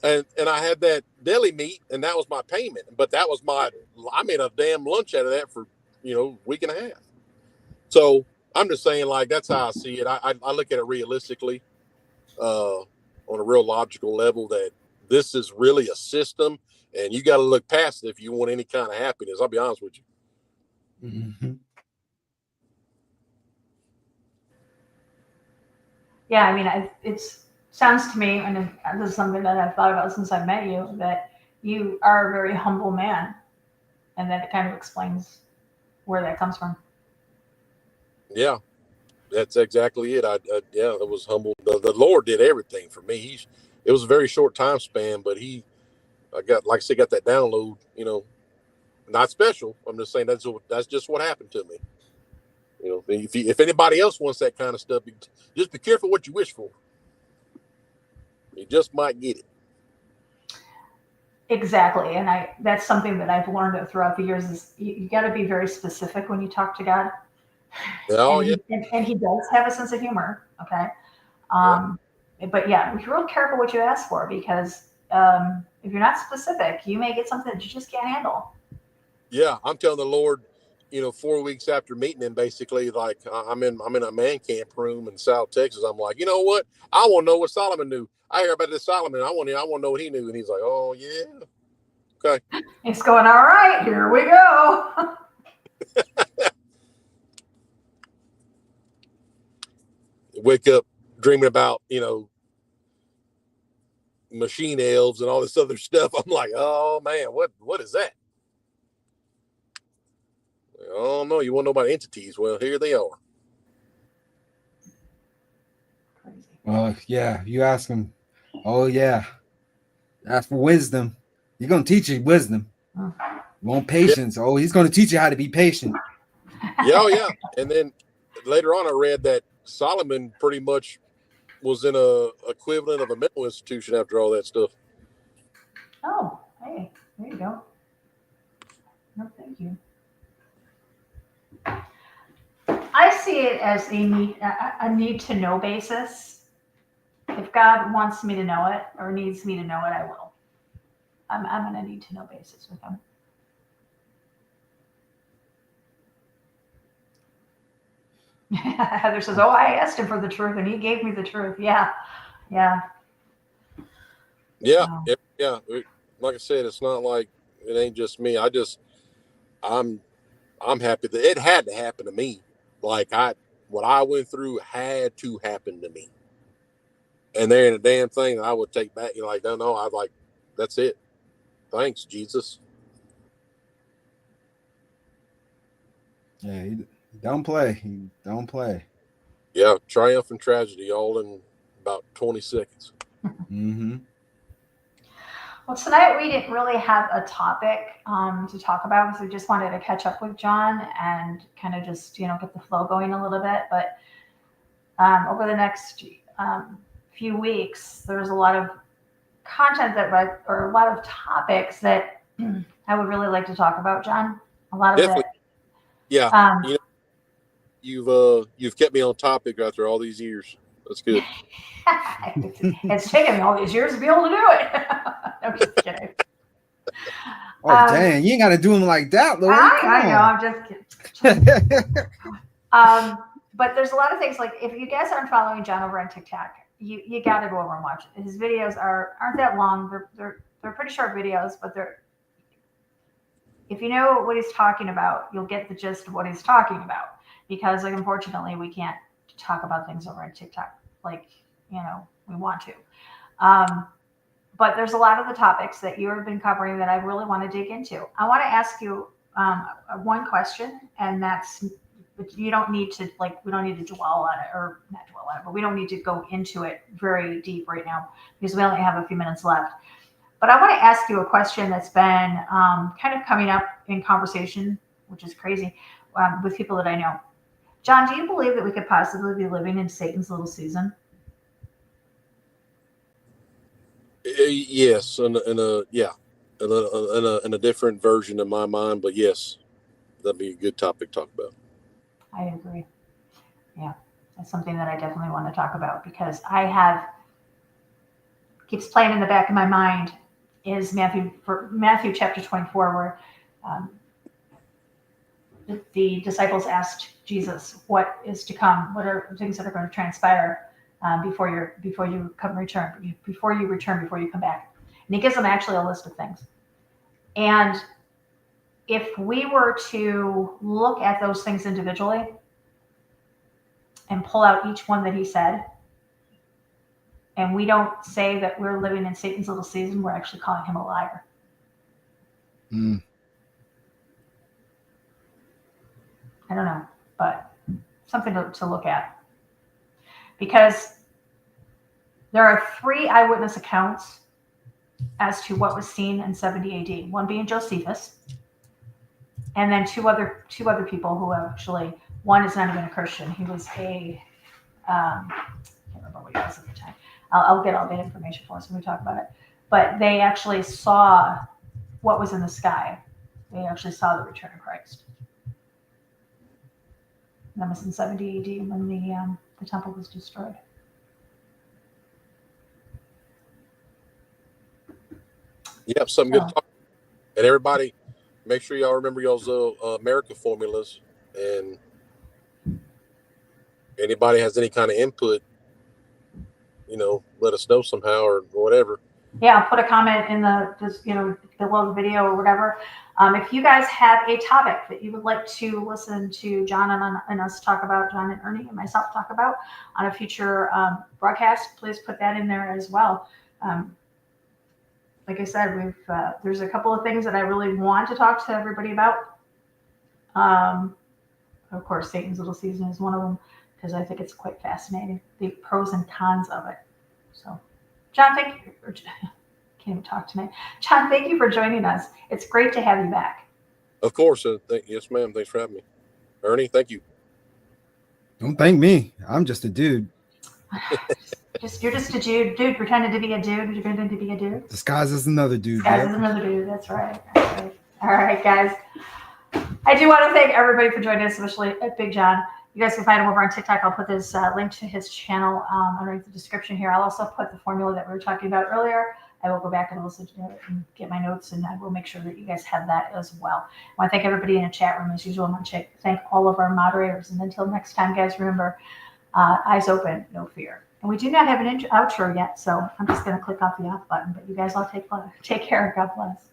And I had that deli meat, and that was my payment. But that was I made a damn lunch out of that for, a week and a half. So I'm just saying, like, that's how I see it. I look at it realistically, on a real logical level, that this is really a system, and you got to look past it if you want any kind of happiness. I'll be honest with you. Mm-hmm. Yeah, I mean, it sounds to me, and this is something that I've thought about since I met you, that you are a very humble man, and that it kind of explains where that comes from. Yeah, that's exactly it. Yeah, it was humble. The Lord did everything for me. It was a very short time span, but I got that download, not special. I'm just saying that's just what happened to me. If anybody else wants that kind of stuff, just be careful what you wish for. You just might get it. Exactly. And that's something that I've learned throughout the years is you got to be very specific when you talk to God. Oh, and, yeah. And he does have a sense of humor. Okay. But yeah, be real careful what you ask for, because if you're not specific, you may get something that you just can't handle. Yeah, I'm telling the Lord, 4 weeks after meeting him, basically, like I'm in a man camp room in South Texas. I'm like, you know what? I want to know what Solomon knew. I hear about this Solomon. I want to know what he knew. And he's like, oh yeah, okay. It's going all right. Here we go. Wake up dreaming about machine elves and all this other stuff. I'm like, oh man, what is that? Oh no, you want to know about entities? Well, here they are. Crazy. Well, yeah, you ask him. Oh yeah, ask for wisdom. He's gonna teach you wisdom. Oh. You want patience? Oh, he's gonna teach you how to be patient. Yeah, oh yeah. And then later on, I read that Solomon pretty much was in a equivalent of a mental institution after all that stuff. Oh, hey, there you go. No, thank you. I see it as a need to know basis. If God wants me to know it or needs me to know it, I will. I'm on a need to know basis with him. Heather says, "Oh, I asked him for the truth, and he gave me the truth." Yeah. Yeah, yeah. Like I said, it's not like it ain't just me. I'm happy that it had to happen to me. Like what I went through had to happen to me. And there ain't a damn thing that I would take back. You're like, no, I like, that's it. Thanks, Jesus. Yeah, he don't play. He don't play. Yeah, triumph and tragedy all in about 20 seconds. Mm-hmm. Well, tonight we didn't really have a topic to talk about because we just wanted to catch up with John and kind of just get the flow going a little bit. But over the next few weeks, there's a lot of content or a lot of topics that I would really like to talk about, John. A lot of Definitely. Yeah. Um, You've kept me on topic after all these years. That's good. it's taken me all these years to be able to do it. I'm just kidding. Oh dang, you ain't gotta do him like that, Lori. I know, I'm just kidding. But there's a lot of things, like if you guys aren't following John over on TikTok, you got to go over and watch it. His videos aren't that long. They're pretty short videos, but if you know what he's talking about, you'll get the gist of what he's talking about. Because like unfortunately, we can't talk about things over on TikTok like we want to. But there's a lot of the topics that you have been covering that I really want to dig into. I want to ask you one question, and that's, but you don't need to, we don't need to dwell on it, or not dwell on it, but we don't need to go into it very deep right now because we only have a few minutes left. But I want to ask you a question that's been kind of coming up in conversation, which is crazy, with people that I know. John, do you believe that we could possibly be living in Satan's little season? Yes, in a different version in my mind, but yes, that'd be a good topic to talk about. I agree. Yeah, that's something that I definitely want to talk about because keeps playing in the back of my mind is Matthew chapter 24, where the disciples asked Jesus, "What is to come? What are things that are going to transpire before you come back?" And he gives them actually a list of things. And if we were to look at those things individually and pull out each one that he said, and we don't say that we're living in Satan's little season, we're actually calling him a liar. Mm. I don't know, but something to look at. Because there are 3 eyewitness accounts as to what was seen in 70 AD. One being Josephus, and then two other people who actually, one is not even a Christian. He was I can't remember what he was at the time. I'll get all that information for us when we talk about it. But they actually saw what was in the sky. They actually saw the return of Christ. And that was in 70 AD when the temple was destroyed. Yep, something good to talk about. And everybody, make sure y'all remember y'all's America formulas, and anybody has any kind of input, let us know somehow or whatever. Yeah, I'll put a comment in below the video or whatever. If you guys have a topic that you would like to listen to John and us talk about, John and Ernie and myself talk about on a future broadcast, please put that in there as well. Like I said, there's a couple of things that I really want to talk to everybody about. Of course, Satan's Little Season is one of them, because I think it's quite fascinating, the pros and cons of it. So, John, thank you. Can't even talk tonight. John, thank you for joining us. It's great to have you back. Of course. Yes, ma'am. Thanks for having me. Ernie, thank you. Don't thank me. I'm just a dude. You're just a dude pretending to be a dude. You're pretending to be a dude. Disguised as another dude. Disguised as another dude. That's right. All right, guys. I do want to thank everybody for joining us, especially Big John. You guys can find him over on TikTok. I'll put this link to his channel underneath the description here. I'll also put the formula that we were talking about earlier. I will go back and listen to it and get my notes, and I will make sure that you guys have that as well. I want to thank everybody in the chat room as usual. I want to thank all of our moderators. And until next time, guys, remember, eyes open, no fear. And we do not have an outro yet, so I'm just going to click off the off button. But you guys all take care. God bless.